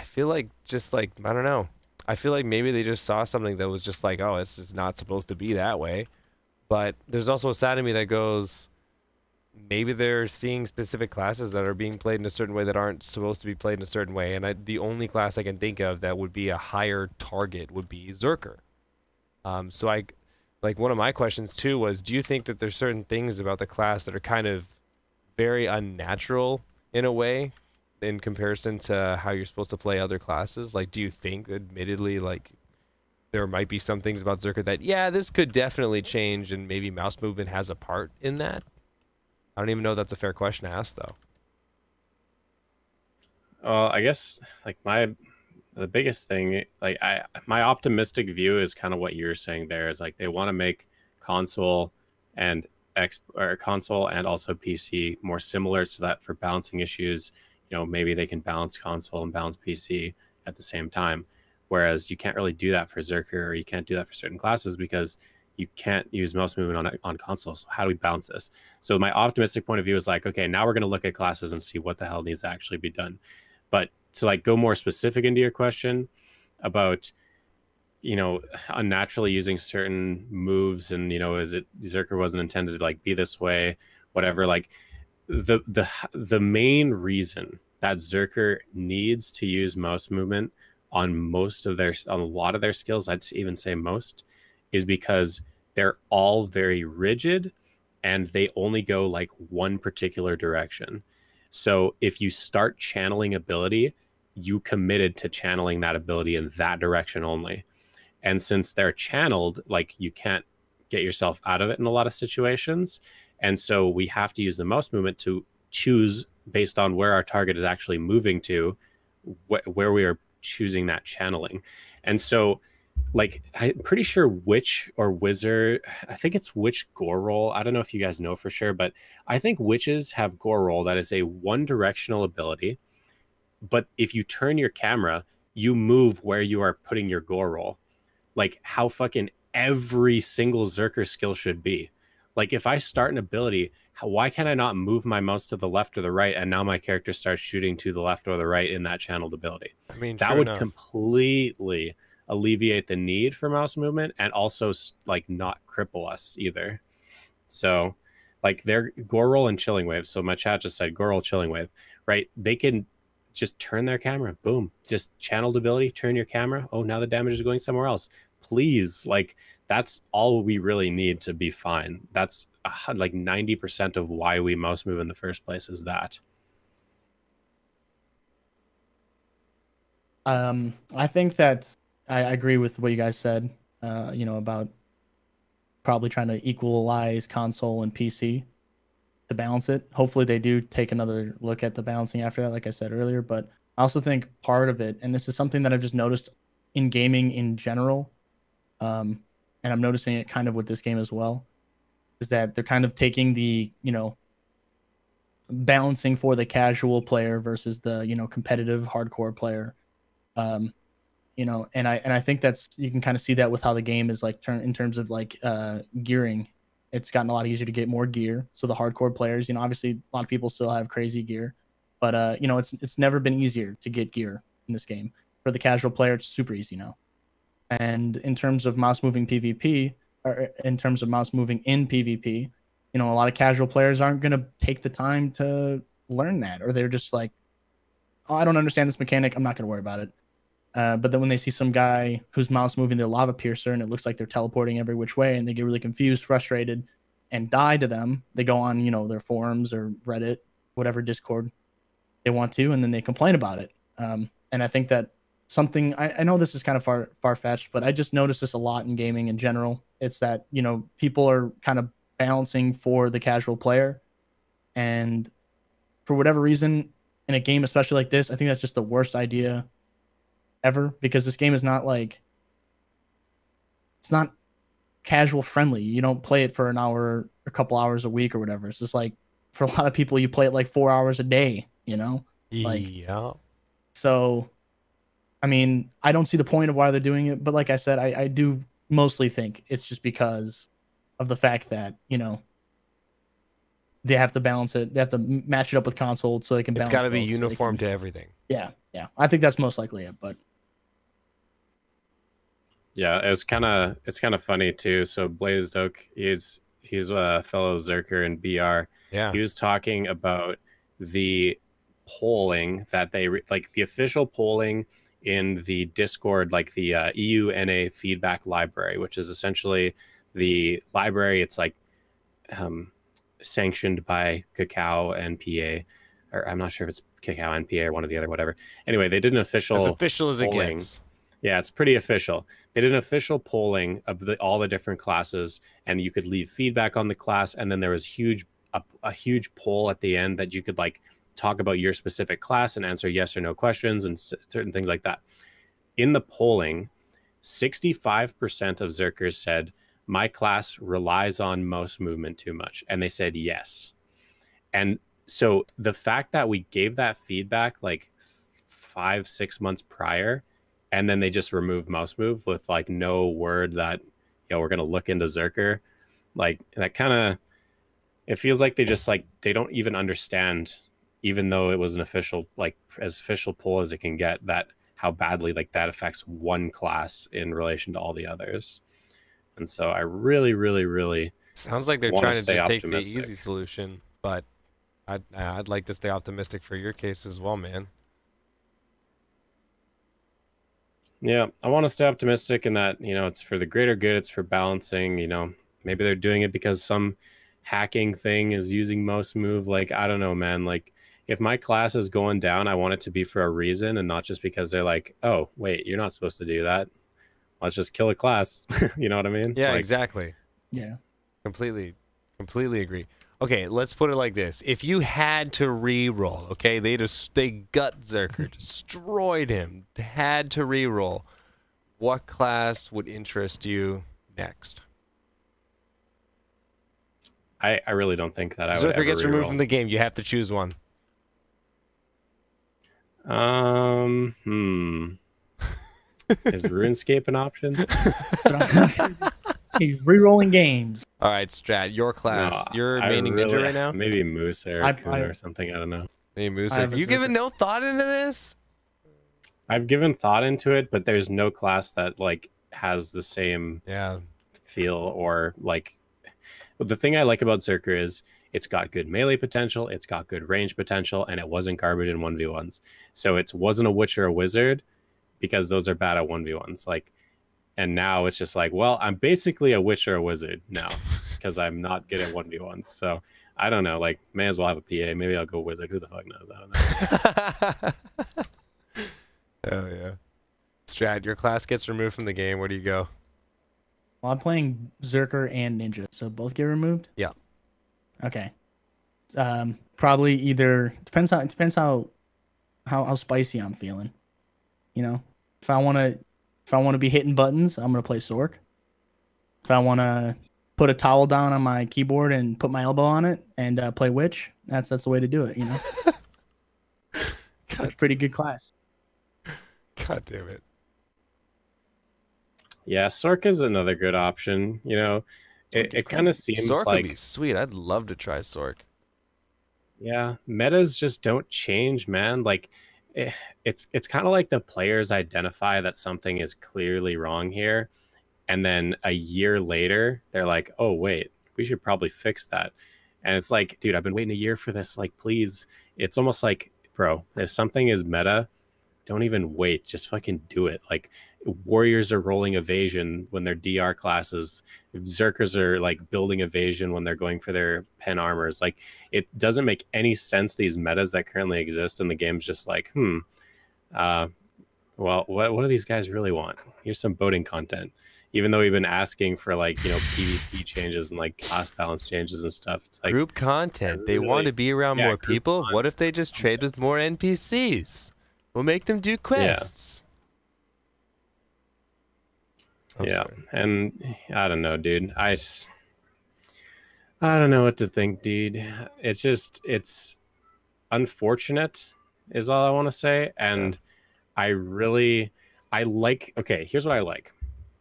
feel like just like, I don't know. I feel like maybe they just saw something that was just like, oh, it's just not supposed to be that way. But there's also a side of me that goes, maybe they're seeing specific classes that are being played in a certain way that aren't supposed to be played in a certain way. And the only class I can think of that would be a higher target would be Zerker. So like one of my questions too was, do you think that there's certain things about the class that are kind of very unnatural in a way, in comparison to how you're supposed to play other classes? Like, do you think, admittedly, like, there might be some things about Zerker that, yeah, this could definitely change, and maybe mouse movement has a part in that? I don't even know if that's a fair question to ask, though. Well, I guess, like, the biggest thing, like, my optimistic view is kind of what you're saying there, is like they want to make console and console and also PC more similar, so that for balancing issues, you know, maybe they can balance console and balance PC at the same time. Whereas you can't really do that for Zerker, or you can't do that for certain classes, because you can't use mouse movement on console. So how do we balance this? So my optimistic point of view is like, okay, now we're going to look at classes and see what the hell needs to actually be done. But to like go more specific into your question about, you know, unnaturally using certain moves, and, you know, is it Zerker wasn't intended to like be this way, whatever, like, the main reason that Zerker needs to use mouse movement on a lot of their skills, I'd even say most, is because they're all very rigid and they only go like one particular direction. So if you start channeling ability, you committed to channeling that ability in that direction only. And since they're channeled, like you can't get yourself out of it in a lot of situations. And so we have to use the mouse movement to choose based on where our target is actually moving to, where we are choosing that channeling. And so like I'm pretty sure Witch or Wizard, I think it's Witch Gore Roll. I don't know if you guys know for sure, but I think witches have Gore Roll that is a one directional ability. But if you turn your camera, you move where you are putting your Gore Roll. Like how fucking every single Zerker skill should be. Like if I start an ability, why can I not move my mouse to the left or the right and now my character starts shooting to the left or the right in that channeled ability? I mean, that would completely alleviate the need for mouse movement and also like not cripple us either. So like they're Gore Roll and Chilling Wave. So my chat just said Gore Roll, Chilling Wave, right? They can just turn their camera, boom, just channeled ability, turn your camera. Oh, now the damage is going somewhere else. Please, like that's all we really need to be fine. That's like 90% of why we mouse move in the first place is that. I think that I agree with what you guys said, you know, about probably trying to equalize console and PC to balance it. Hopefully they do take another look at the balancing after that, like I said earlier. But I also think part of it, and this is something that I've just noticed in gaming in general, and I'm noticing it kind of with this game as well, is that they're kind of taking the, you know, balancing for the casual player versus the, you know, competitive hardcore player. You know, and I think that's, you can kind of see that with how the game is like in terms of like gearing. It's gotten a lot easier to get more gear. So the hardcore players, you know, obviously a lot of people still have crazy gear, but you know, it's never been easier to get gear in this game. For the casual player, it's super easy now. And in terms of mouse moving PvP, or in terms of mouse moving in PvP, you know, a lot of casual players aren't going to take the time to learn that, or they're just like, oh, I don't understand this mechanic, I'm not going to worry about it. But then when they see some guy who's mouse moving their lava piercer and it looks like they're teleporting every which way and they get really confused, frustrated, and die to them, they go on, you know, their forums or Reddit, whatever Discord they want to, and then they complain about it. And I think that something, I know this is kind of far-fetched, but I just notice this a lot in gaming in general. It's that, you know, people are kind of balancing for the casual player. And for whatever reason, in a game especially like this, I think that's just the worst idea ever, because this game is not like, it's not casual friendly. You don't play it for an hour, a couple hours a week or whatever. It's just like, for a lot of people, you play it like 4 hours a day, you know? Like, yeah. So, I mean, I don't see the point of why they're doing it, but like I said, I do mostly think it's just because of the fact that, you know, they have to balance it. They have to match it up with console so they can balance it. It's got to be uniform to everything. Yeah, yeah. I think that's most likely it, but yeah, it's kind of funny too. So Blazed Oak, he's a fellow Zerker in BR. Yeah, he was talking about the polling that they like the official polling in the Discord, like the EUNA feedback library, which is essentially the library. It's like sanctioned by Kakao NPA, or I'm not sure if it's Kakao NPA or one or the other, whatever. Anyway, they did an official, as official as it polling. gets. Yeah, it's pretty official. They did an official polling of all the different classes, and you could leave feedback on the class, and then there was a huge poll at the end that you could like talk about your specific class and answer yes or no questions and certain things like that. In the polling, 65% of Zerkers said, my class relies on mouse movement too much. And they said yes. And so the fact that we gave that feedback like 5-6 months prior, and then they just removed mouse move with like no word that, you know, we're going to look into Zerker, like that kind of, it feels like they just like, they don't even understand, even though it was an official, like as official poll as it can get, that how badly like that affects one class in relation to all the others. And so I really, really, really sounds like they're trying to just take the optimistic. easy solution, but I'd like to stay optimistic for your case as well, man. Yeah, I want to stay optimistic in that, you know, it's for the greater good, it's for balancing, you know, Maybe they're doing it because some hacking thing is using most move. Like, I don't know, man. Like, if my class is going down, I want it to be for a reason and not just because they're like, oh, wait, you're not supposed to do that. Let's just kill a class. You know what I mean? Yeah, like, exactly. Yeah. Completely agree. Okay, let's put it like this. If you had to re-roll, okay, they gut Zerker, destroyed him, had to re-roll, what class would interest you next? I really don't think that I would Zerker ever gets removed re-roll. from the game. You have to choose one. Is RuneScape an option? He's re-rolling games. All right, Strat, your class. No, You're I maining ninja right now? Maybe Moose or Kuna or something. I don't know. Hey, Moose, I have a you giving Zerker. no thought into this? I've given thought into it, but there's no class that like has the same Yeah. feel or like. The thing I like about Zerker is it's got good melee potential, it's got good range potential, and it wasn't garbage in 1v1s. So it wasn't a witch or a wizard because those are bad at 1v1s. Like, and now it's just like, well, I'm basically a witch or a wizard now because I'm not good at 1v1s. So I don't know. Like, may as well have a PA. Maybe I'll go wizard. Who the fuck knows? I don't know. Hell yeah. Strat, your class gets removed from the game. Where do you go? Well, I'm playing Zerker and Ninja, so both get removed. Yeah. Okay. Probably either depends how spicy I'm feeling. You know, if I want to be hitting buttons, I'm gonna play Sork. If I want to put a towel down on my keyboard and put my elbow on it and play Witch, that's the way to do it. You know, that's pretty good class. God damn it. Yeah, Sork is another good option. You know, it kind of seems Sork like would be sweet. I'd love to try Sork. yeah, metas just don't change, man. Like it's kind of like the players identify that something is clearly wrong here, and then a year later they're like, "Oh wait, we should probably fix that." And it's like, dude, I've been waiting a year for this. Like, please. It's almost like, bro, if something is meta, don't even wait. Just fucking do it. Like, warriors are rolling evasion when they're DR classes. Zerkers are like building evasion when they're going for their pen armors. Like, it doesn't make any sense, these metas that currently exist, and the game's just like, well, what do these guys really want? Here's some boating content. Even though we've been asking for like, you know, PvP changes and like class balance changes and stuff. It's like Group content. They want to be around more people. What if they just trade with more NPCs? We'll make them do quests. Yeah, Sorry. and I don't know, dude. I don't know what to think, dude. It's unfortunate is all I want to say. And I like, okay, here's what I like.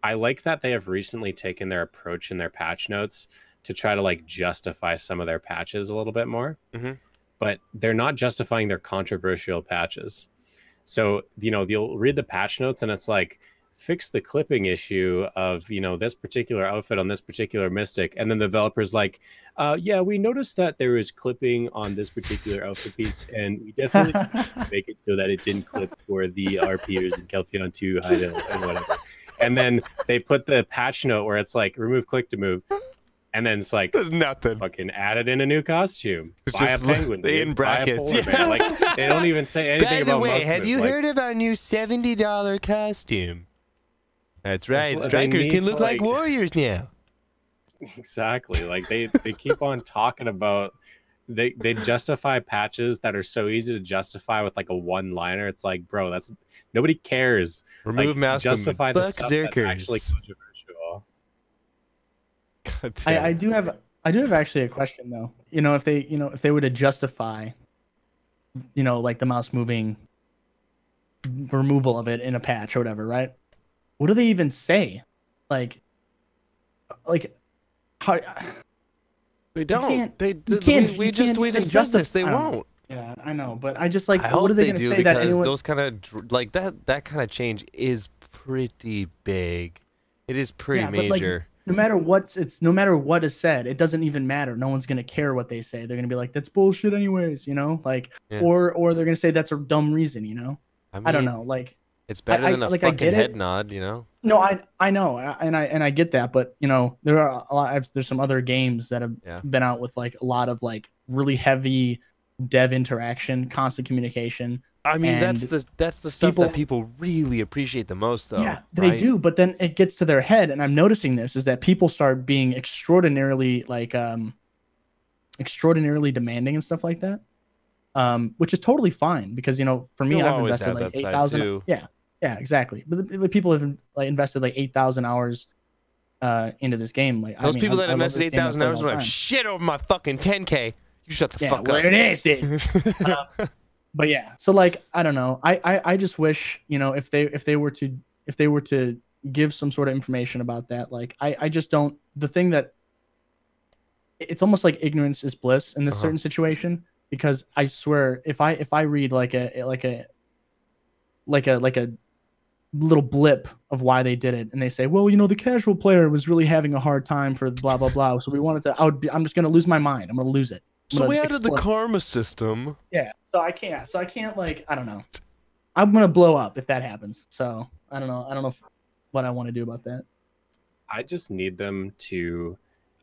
I like that they have recently taken their approach in their patch notes to try to like justify some of their patches a little bit more. Mm-hmm. But they're not justifying their controversial patches. So, you know, you'll read the patch notes and it's like, fix the clipping issue of, you know, this particular outfit on this particular mystic. And then the developer's like, yeah, we noticed that there was clipping on this particular outfit piece, and we definitely make it so that it didn't clip for the RPers and Kelfion 2 Hideout and whatever. And then they put the patch note where it's like, remove click to move. And then it's like, There's nothing. fucking added in a new costume. It's Buy just a penguin. in dude. brackets. Buy a polar bear. Like, they don't even say anything By the about way, mouse have move. you Like, heard of our new $70 costume? That's right. That's what Strikers they can need look to, like like- warriors now. Exactly. Like they keep on talking about they justify patches that are so easy to justify with like a one-liner. It's like, bro, that's nobody cares. Remove Like, mouse justify movement. the Fuck stuff that's actually Zerkers. controversial. God damn. I do have actually a question though. You know, if they were to justify, you know, like the mouse moving removal of it in a patch or whatever, right? What do they even say? Like how? They don't. can't- They you can't- we you just can't we even just said this. They I don't know. won't. Yeah, I know, but I just like. I what hope are they they going to do say because that anyone? those kind of like that kind of change is pretty big. It is pretty Yeah, but, like, major. no matter what is said, it doesn't even matter. No one's gonna care what they say. They're gonna be like, "That's bullshit," anyways. You know, like, Yeah. or they're gonna say that's a dumb reason. You know, I don't mean, know. Like, It's better I- than a like, I fucking get it. head nod, you know. No, I know, and I get that, but you know, there are a lot. There's some other games that have Yeah. been out with like a lot of like really heavy dev interaction, constant communication. I mean, And that's the stuff that people really appreciate the most, though. yeah, they right? do. But then it gets to their head, and I'm noticing this is that people start being extraordinarily like extraordinarily demanding and stuff like that. Which is totally fine because you know, for me, You'll I've always invested have like that side, 8,000. too. Yeah, yeah, exactly. But the people have like invested like 8,000 hours into this game. Like Those people that I love invested this game, I 8,000 play it hours all don't the have time. shit over my fucking 10K. You shut the Yeah, fuck well, up. it is, dude. But yeah, so like I don't know. I just wish, you know, if they were to give some sort of information about that. Like I just don't. The thing that it's almost like ignorance is bliss in this certain situation, because I swear if I read like a little blip of why they did it, and they say, well, you know, the casual player was really having a hard time for blah blah blah, so we wanted to, I'm just gonna lose my mind. I'm gonna lose it. So we added the karma system. Yeah. So I can't like, I don't know. I'm gonna blow up if that happens. So I don't know what I want to do about that. I just need them to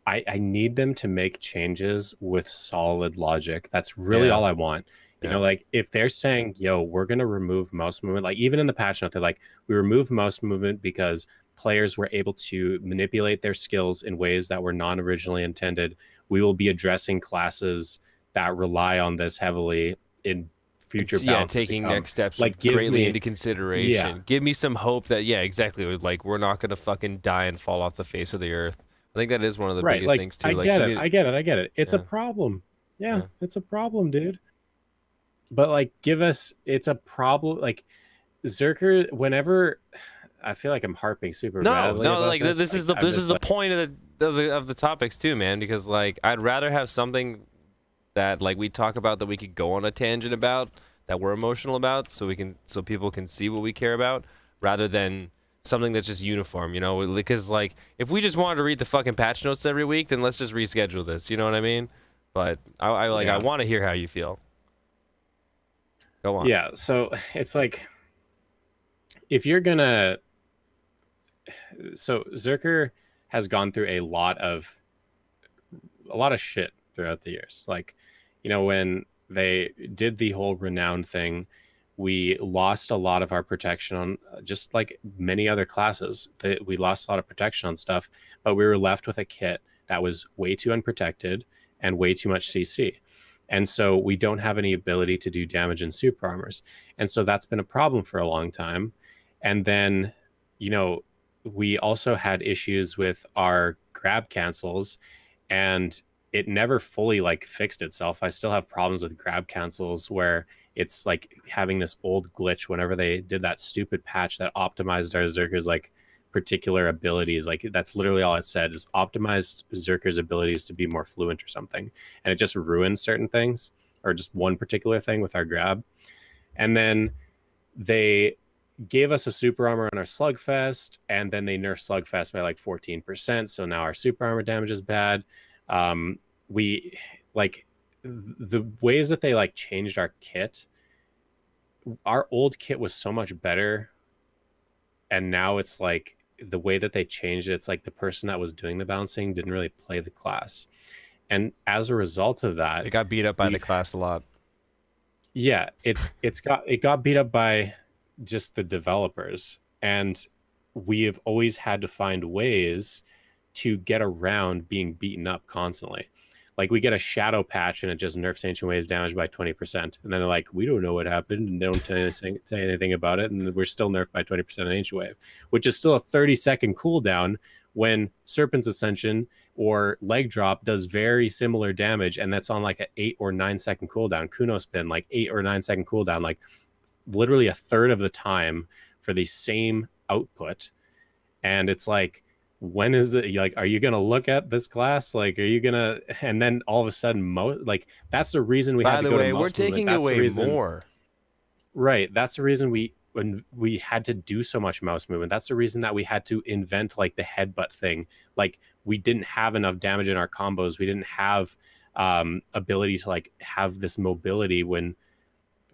I need them to make changes with solid logic. That's really all I want. You know, like if they're saying, yo, we're going to remove mouse movement, like even in the patch note, they're like, we remove mouse movement because players were able to manipulate their skills in ways that were non-originally intended. We will be addressing classes that rely on this heavily in future bounces. Taking next steps like greatly into consideration. Yeah. Give me some hope that, exactly. Like, we're not going to fucking die and fall off the face of the earth. I think that is one of the biggest things, too. I get it. It's a problem. Yeah, it's a problem, dude. But like, it's a problem. Like Zerker, whenever I feel like I'm harping super badly. No, about like this is the point of the topics too, man. Because like I'd rather have something that like we talk about that we could go on a tangent about, that we're emotional about, so people can see what we care about, rather than something that's just uniform, you know? Because like if we just wanted to read the fucking patch notes every week, then let's just reschedule this. You know what I mean? But I want to hear how you feel. Go on. Yeah, so it's like if you're gonna, so Zerker has gone through a lot of shit throughout the years. Like, you know, when they did the whole renowned thing, we lost a lot of our protection on, just like many other classes. We lost a lot of protection on stuff, but we were left with a kit that was way too unprotected and way too much CC. And so we don't have any ability to do damage in super armors. And so that's been a problem for a long time. And then, you know, we also had issues with our grab cancels, and it never fully like fixed itself. I still have problems with grab cancels where it's like having this old glitch whenever they did that stupid patch that optimized our Zerker's like particular abilities. Like that's literally all it said, is optimized Zerker's abilities to be more fluent or something, and it just ruins certain things, or just one particular thing with our grab. And then they gave us a super armor on our Slugfest, and then they nerfed Slugfest by like 14%, so now our super armor damage is bad. We like the ways that they like changed our kit. Our old kit was so much better, and now it's like the way that they changed it, it's like the person that was doing the bouncing didn't really play the class, and as a result of that, it got beat up by the class a lot. Yeah, it got beat up by just the developers, and we have always had to find ways to get around being beaten up constantly. Like we get a shadow patch and it just nerfs Ancient Waves damage by 20%, and then they're like, we don't know what happened, and they don't say anything about it, and we're still nerfed by 20% on Ancient Wave, which is still a 30-second cooldown when Serpent's Ascension or Leg Drop does very similar damage, and that's on like an 8 or 9 second cooldown. Kuno Spin, like 8 or 9 second cooldown, like literally a third of the time for the same output. And it's like, when is it, like, are you gonna look at this class? Like, are you gonna, and then all of a sudden like that's the reason we had to go to mouse movement. We're taking away more. Right, that's the reason when we had to do so much mouse movement. That's the reason that we had to invent like the headbutt thing. Like we didn't have enough damage in our combos. We didn't have ability to like have this mobility when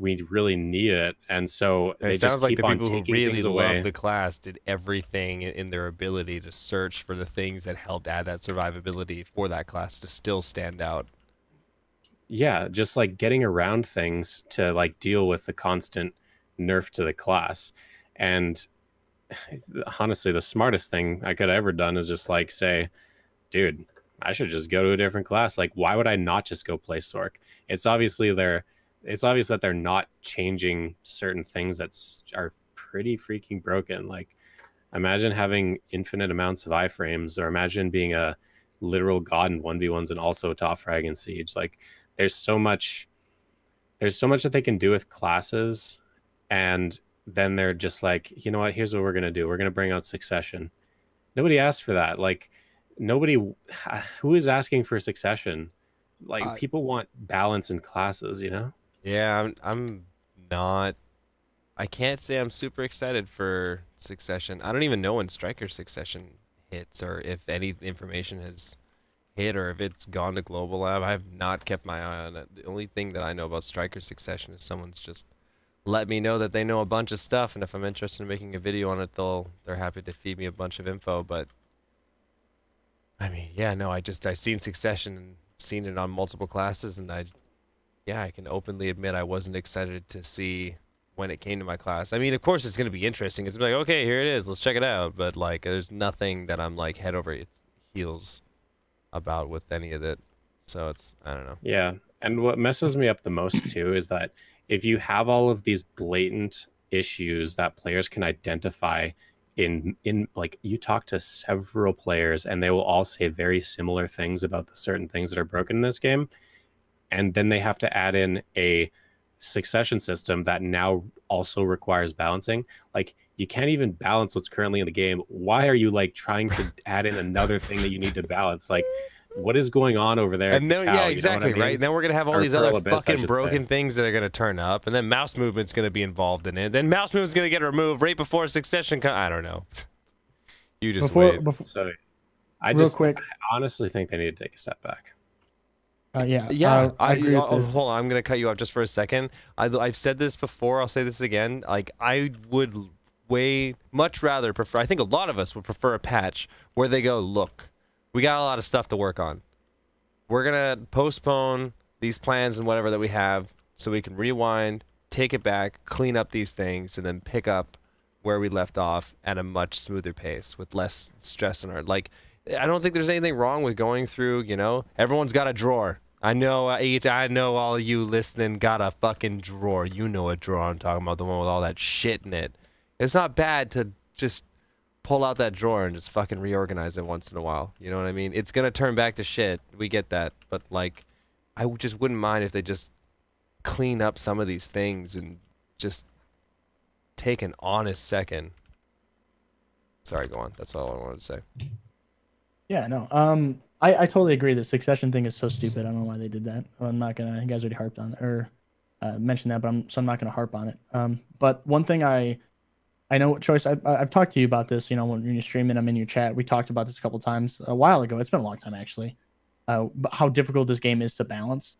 we really need it, and so they It just sounds like keep the on people who taking really things away. loved the class did everything in their ability to search for the things that helped add that survivability for that class to still stand out. Yeah, just like getting around things to like deal with the constant nerf to the class. And honestly, the smartest thing I could have ever done is just like say, dude, I should just go to a different class. Like, why would I not just go play Sork? It's obvious that they're not changing certain things that are pretty freaking broken. Like, imagine having infinite amounts of iframes, or imagine being a literal god in 1v1s and also top frag in Siege. Like, there's so much that they can do with classes, and then they're just like, you know what, here's what we're gonna do. We're gonna bring out Succession. Nobody asked for that. Like, who is asking for Succession? Like, people want balance in classes, you know? Yeah, I'm not. I can't say I'm super excited for Succession. I don't even know when Striker Succession hits, or if any information has hit, or if it's gone to Global Lab. I've not kept my eye on it. The only thing that I know about Striker Succession is someone's just let me know that they know a bunch of stuff, and if I'm interested in making a video on it, they're happy to feed me a bunch of info. But I mean, yeah, no, I seen Succession and seen it on multiple classes, and I can openly admit I wasn't excited to see when it came to my class. I mean, of course it's going to be interesting. It's like, okay, here it is, let's check it out. But like, there's nothing that I'm like head over heels about with any of it. So it's, I don't know. Yeah. And what messes me up the most too is that if you have all of these blatant issues that players can identify in like, you talk to several players and they will all say very similar things about the certain things that are broken in this game, and then they have to add in a Succession system that now also requires balancing. Like, you can't even balance what's currently in the game. Why are you like trying to add in another thing that you need to balance? Like, what is going on over there? And then, yeah, exactly, you know what I mean? Right? And then we're gonna have all these other fucking broken things that are gonna turn up, and then mouse movement's gonna be involved in it. Then mouse movement's gonna get removed right before Succession. I don't know. You just wait. So, I honestly think they need to take a step back. Yeah. I agree with this. Hold on, I'm gonna cut you off just for a second. I've said this before. I'll say this again. Like, I would much rather prefer. I think a lot of us would prefer a patch where they go, look, we got a lot of stuff to work on. We're gonna postpone these plans and whatever that we have, so we can rewind, take it back, clean up these things, and then pick up where we left off at a much smoother pace with less stress in our. Like, I don't think there's anything wrong with going through. You know, everyone's got a drawer. I know all of you listening got a fucking drawer. You know what drawer I'm talking about, the one with all that shit in it. It's not bad to just pull out that drawer and just fucking reorganize it once in a while. You know what I mean? It's gonna turn back to shit. We get that. But like, I just wouldn't mind if they just clean up some of these things and just take an honest second. Sorry, go on. That's all I wanted to say. Yeah, no. I totally agree. The Succession thing is so stupid. I don't know why they did that. I'm not gonna. You guys already harped on it, or mentioned that, but I'm not gonna harp on it. But one thing I know, Choice. I've talked to you about this. You know, when you're streaming, I'm in your chat. We talked about this a couple times a while ago. It's been a long time actually. But how difficult this game is to balance,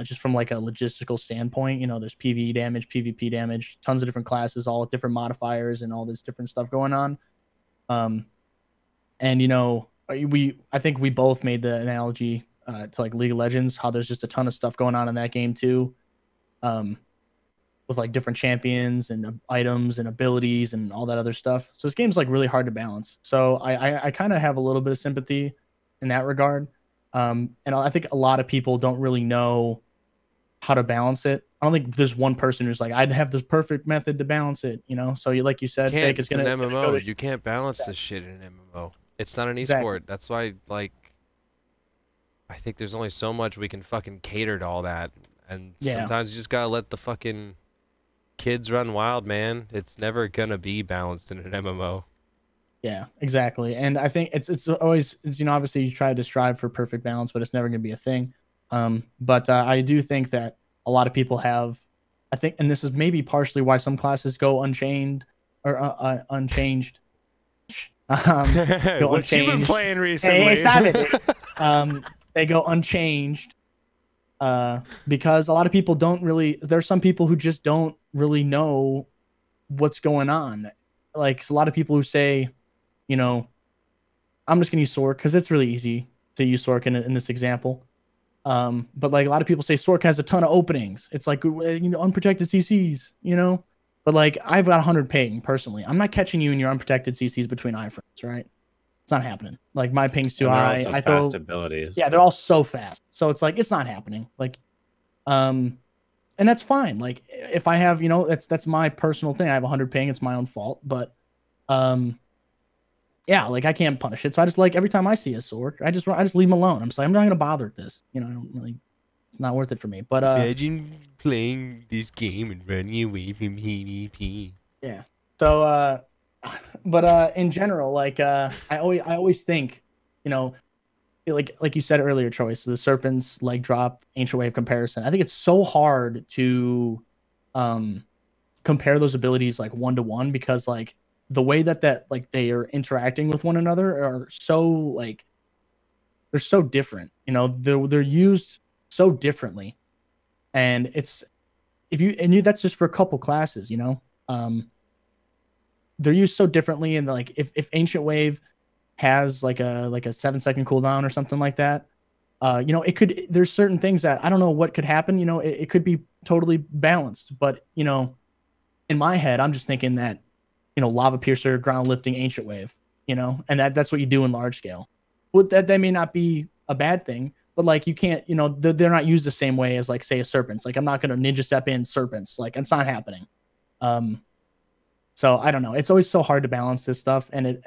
just from like a logistical standpoint. You know, there's PvE damage, PvP damage, tons of different classes, all with different modifiers and all this different stuff going on. And you know, I think we both made the analogy to like League of Legends, how there's just a ton of stuff going on in that game too, with like different champions and items and abilities and all that other stuff. So this game's like really hard to balance. So I kind of have a little bit of sympathy in that regard. And I think a lot of people don't really know how to balance it. I don't think there's one person who's like, I'd have this perfect method to balance it, you know? So like you said, Fake, it's an MMO. You can't balance this shit in an MMO. It's not an esport. Exactly. That's why, like, I think there's only so much we can fucking cater to all that. And sometimes you just gotta let the fucking kids run wild, man. It's never gonna be balanced in an MMO. Yeah, exactly. And I think it's always, you know, obviously you try to strive for perfect balance, but it's never gonna be a thing. But I do think that a lot of people have, I think, and this is maybe partially why some classes go unchained or unchanged. What you been playing recently? Hey, stop it. They go unchanged because a lot of people don't really. There's some people who just don't really know what's going on. Like a lot of people who say, you know, I'm just gonna use Sork because it's really easy to use Sork in this example. But like a lot of people say Sork has a ton of openings. It's like, unprotected CCs, But like I've got 100 ping personally. I'm not catching you in your unprotected CCs between iframes, right? It's not happening. Like my ping's too high. I fast abilities. Yeah, they're all so fast. So it's like it's not happening. Like, and that's fine. Like if I have, that's my personal thing. I have 100 ping. It's my own fault. But yeah, like I can't punish it. So I just like every time I see a Sork, I just leave him alone. I'm just like, I'm not gonna bother with this. I don't really. It's not worth it for me. But imagine playing this game and running away from PvP. Yeah. So but in general, like I always think, like you said earlier, Choice, the Serpent's leg drop, Ancient Wave comparison. I think it's so hard to compare those abilities like 1-to-1 because like the way that like they are interacting with one another are so like they're so different. They're used so differently, and it's that's just for a couple classes. They're used so differently, and like if Ancient Wave has like a 7-second cooldown or something like that, there's certain things that I don't know what could happen. It could be totally balanced, but in my head I'm just thinking that Lava Piercer, ground lifting, Ancient Wave, and that's what you do in large scale. Well, that may not be a bad thing, but like you can't, they're not used the same way as like say a Serpents. Like I'm not going to ninja step in Serpents. Like it's not happening. So I don't know. It's always so hard to balance this stuff, and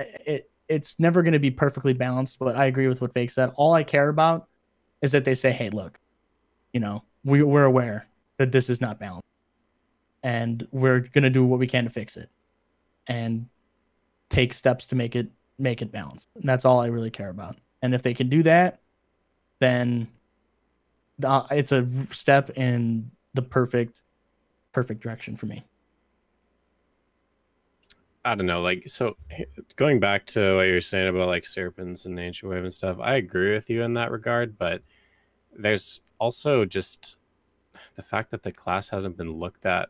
it's never going to be perfectly balanced. But I agree with what Fake said. All I care about is that they say, "Hey, look, we're aware that this is not balanced, and we're going to do what we can to fix it, and take steps to make it balanced." And that's all I really care about. And if they can do that, then it's a step in the perfect direction for me. I don't know, like, so going back to what you're saying about like Serpents and Ancient Wave and stuff, I agree with you in that regard, but there's also just the fact that the class hasn't been looked at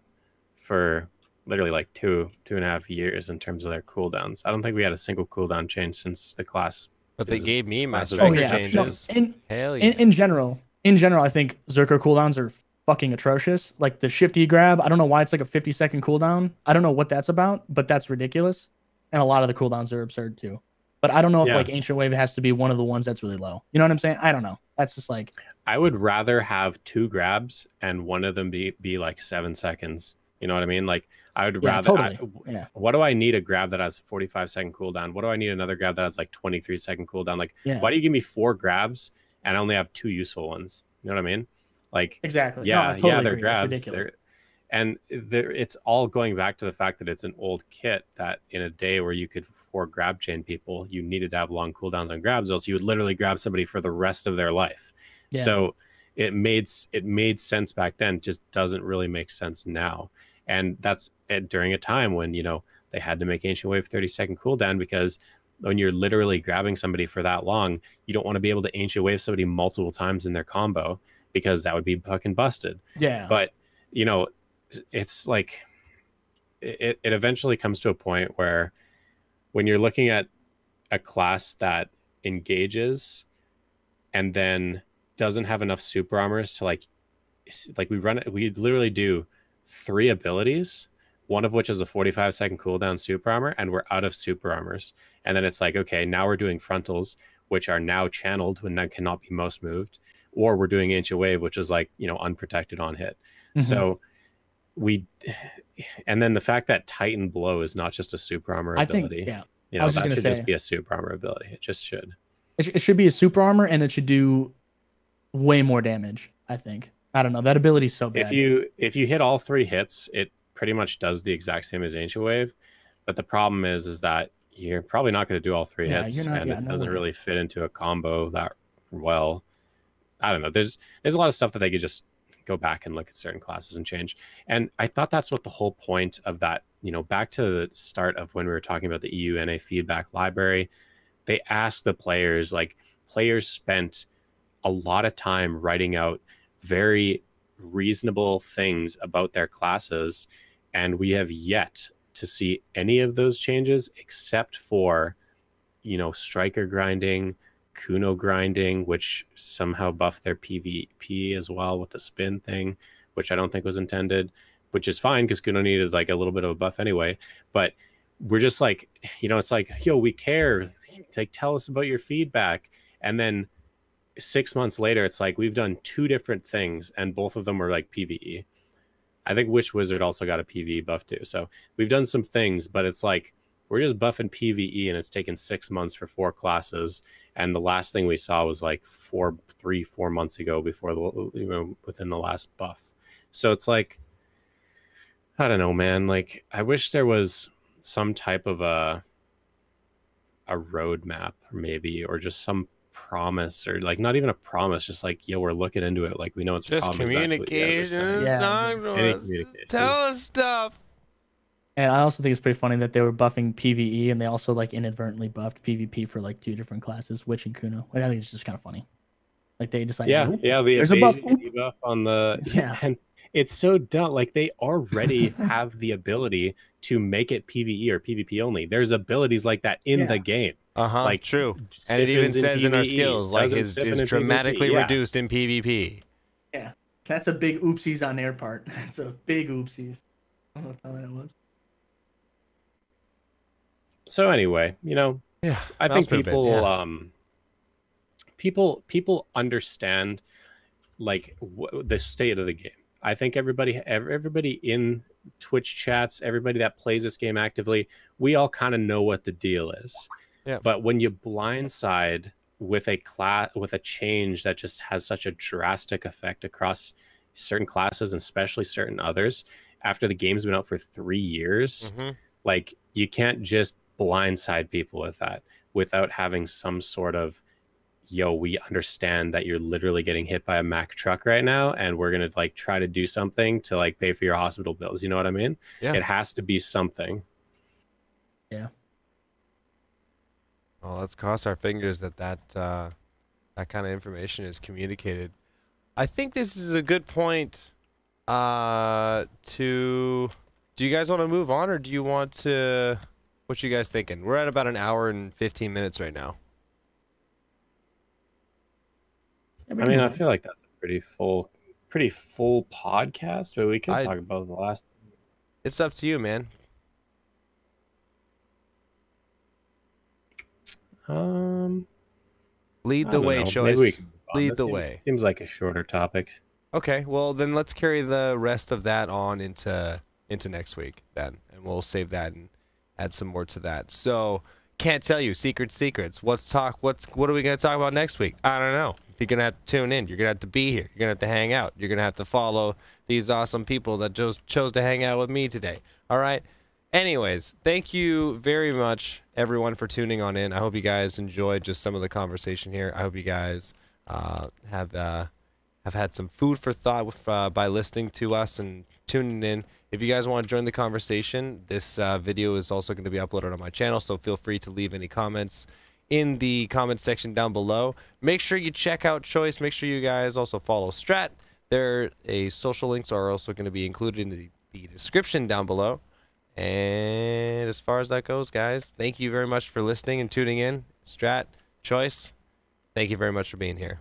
for literally like 2.5 years in terms of their cooldowns. I don't think we had a single cooldown change since the class. But they gave me my changes. Hell yeah. In general, I think Zerker cooldowns are fucking atrocious. Like the shifty grab, I don't know why it's like a 50-second cooldown. I don't know what that's about, but that's ridiculous. And a lot of the cooldowns are absurd too. But I don't know if like Ancient Wave has to be one of the ones that's really low. You know what I'm saying? I don't know. That's just like I would rather have 2 grabs and one of them be like 7 seconds. You know what I mean? Like I would rather. Totally. What do I need a grab that has a 45-second cooldown? What do I need another grab that has like 23-second cooldown? Like, why do you give me 4 grabs and I only have 2 useful ones? You know what I mean? Like, exactly. Yeah, no, totally they're agree. grabs. It's all going back to the fact that it's an old kit that in a day where you could 4 grab chain people, you needed to have long cooldowns on grabs, else you would literally grab somebody for the rest of their life. Yeah. So it made sense back then, just doesn't really make sense now. And that's during a time when, they had to make Ancient Wave 30-second cooldown, because when you're literally grabbing somebody for that long, you don't want to be able to Ancient Wave somebody multiple times in their combo, because that would be fucking busted. Yeah. But, it's like it eventually comes to a point where when you're looking at a class that engages and then doesn't have enough super armors to like we literally do 3 abilities, one of which is a 45-second cooldown super armor, and we're out of super armors. And then it's like, okay, now we're doing frontals, which are now channeled when that cannot be most moved, or we're doing Ancient Wave, which is like, unprotected on hit. Mm-hmm. So and then the fact that Titan Blow is not just a super armor ability. I think, that should just be a super armor ability. It just should. It should be a super armor, and it should do way more damage, I think. I don't know. That ability is so bad. If you hit all 3 hits, it pretty much does the exact same as Ancient Wave. But the problem is that you're probably not going to do all 3 hits, and it doesn't really fit into a combo that well. I don't know. There's a lot of stuff that they could just go back and look at certain classes and change. And I thought that's what the whole point of that, back to the start of when we were talking about the EUNA feedback library, they asked the players, like players spent a lot of time writing out very reasonable things about their classes, and we have yet to see any of those changes except for, you know, striker grinding, Kuno grinding, which somehow buffed their PvP as well with the spin thing, which I don't think was intended, which is fine because Kuno needed like a little bit of a buff anyway. But we're just like, you know, it's like, yo, we care. Like, tell us about your feedback. And then 6 months later, it's like we've done 2 different things, and both of them were like PvE. I think Witch Wizard also got a PvE buff too. So we've done some things, but it's like we're just buffing PvE, and it's taken 6 months for 4 classes. And the last thing we saw was like 4 months ago before the, you know, within the last buff. So it's like, I don't know, man. Like, I wish there was some type of a roadmap maybe, or just some promise, or like not even a promise, just like, yo, we're looking into it, like we know it's just communication. Tell us stuff. And I also think it's pretty funny that they were buffing PvE, and they also like inadvertently buffed PvP for like 2 different classes, Witch and Kuno. I think it's just kind of funny. Like they just like, the there's a buff on the and it's so dumb. Like they already have the ability to make it PvE or PvP only. There's abilities like that in the game. Like true. And it even says in our skills, like is dramatically reduced in PvP. Yeah. That's a big oopsies on their part. That's a big oopsies. I don't know how that was. So anyway, you know, I think people understand like the state of the game. I think everybody in Twitch chats, everybody that plays this game actively, we all kind of know what the deal is. Yeah. But when you blindside with a change that just has such a drastic effect across certain classes, and especially certain others, after the game's been out for 3 years, like you can't just blindside people with that without having some sort of, yo, we understand that you're literally getting hit by a Mack truck right now, and we're gonna like try to do something to like pay for your hospital bills. You know what I mean? Yeah. It has to be something. Yeah. Well, let's cross our fingers that kind of information is communicated. I think this is a good point. Do you guys want to move on, or do you want to? What you guys thinking? We're at about an hour and 15 minutes right now. I mean, I feel like that's a pretty full podcast, but we could talk about the last. It's up to you, man. Lead the way, Choice. Lead the way. Seems like a shorter topic. Okay, well then let's carry the rest of that on into next week then, and we'll save that and add some more to that. So can't tell you secrets. What are we gonna talk about next week? I don't know. You're gonna have to tune in. You're gonna have to be here. You're gonna have to hang out. You're gonna have to follow these awesome people that chose to hang out with me today. All right. Anyways, thank you very much, everyone, for tuning on in. I hope you guys enjoyed just some of the conversation here. I hope you guys have had some food for thought by listening to us and tuning in. If you guys want to join the conversation, this video is also going to be uploaded on my channel, so feel free to leave any comments in the comment section down below. Make sure you check out Choice. Make sure you guys also follow Strat. Social links are also going to be included in the description down below. And as far as that goes, guys, thank you very much for listening and tuning in. Strat, Choice, thank you very much for being here.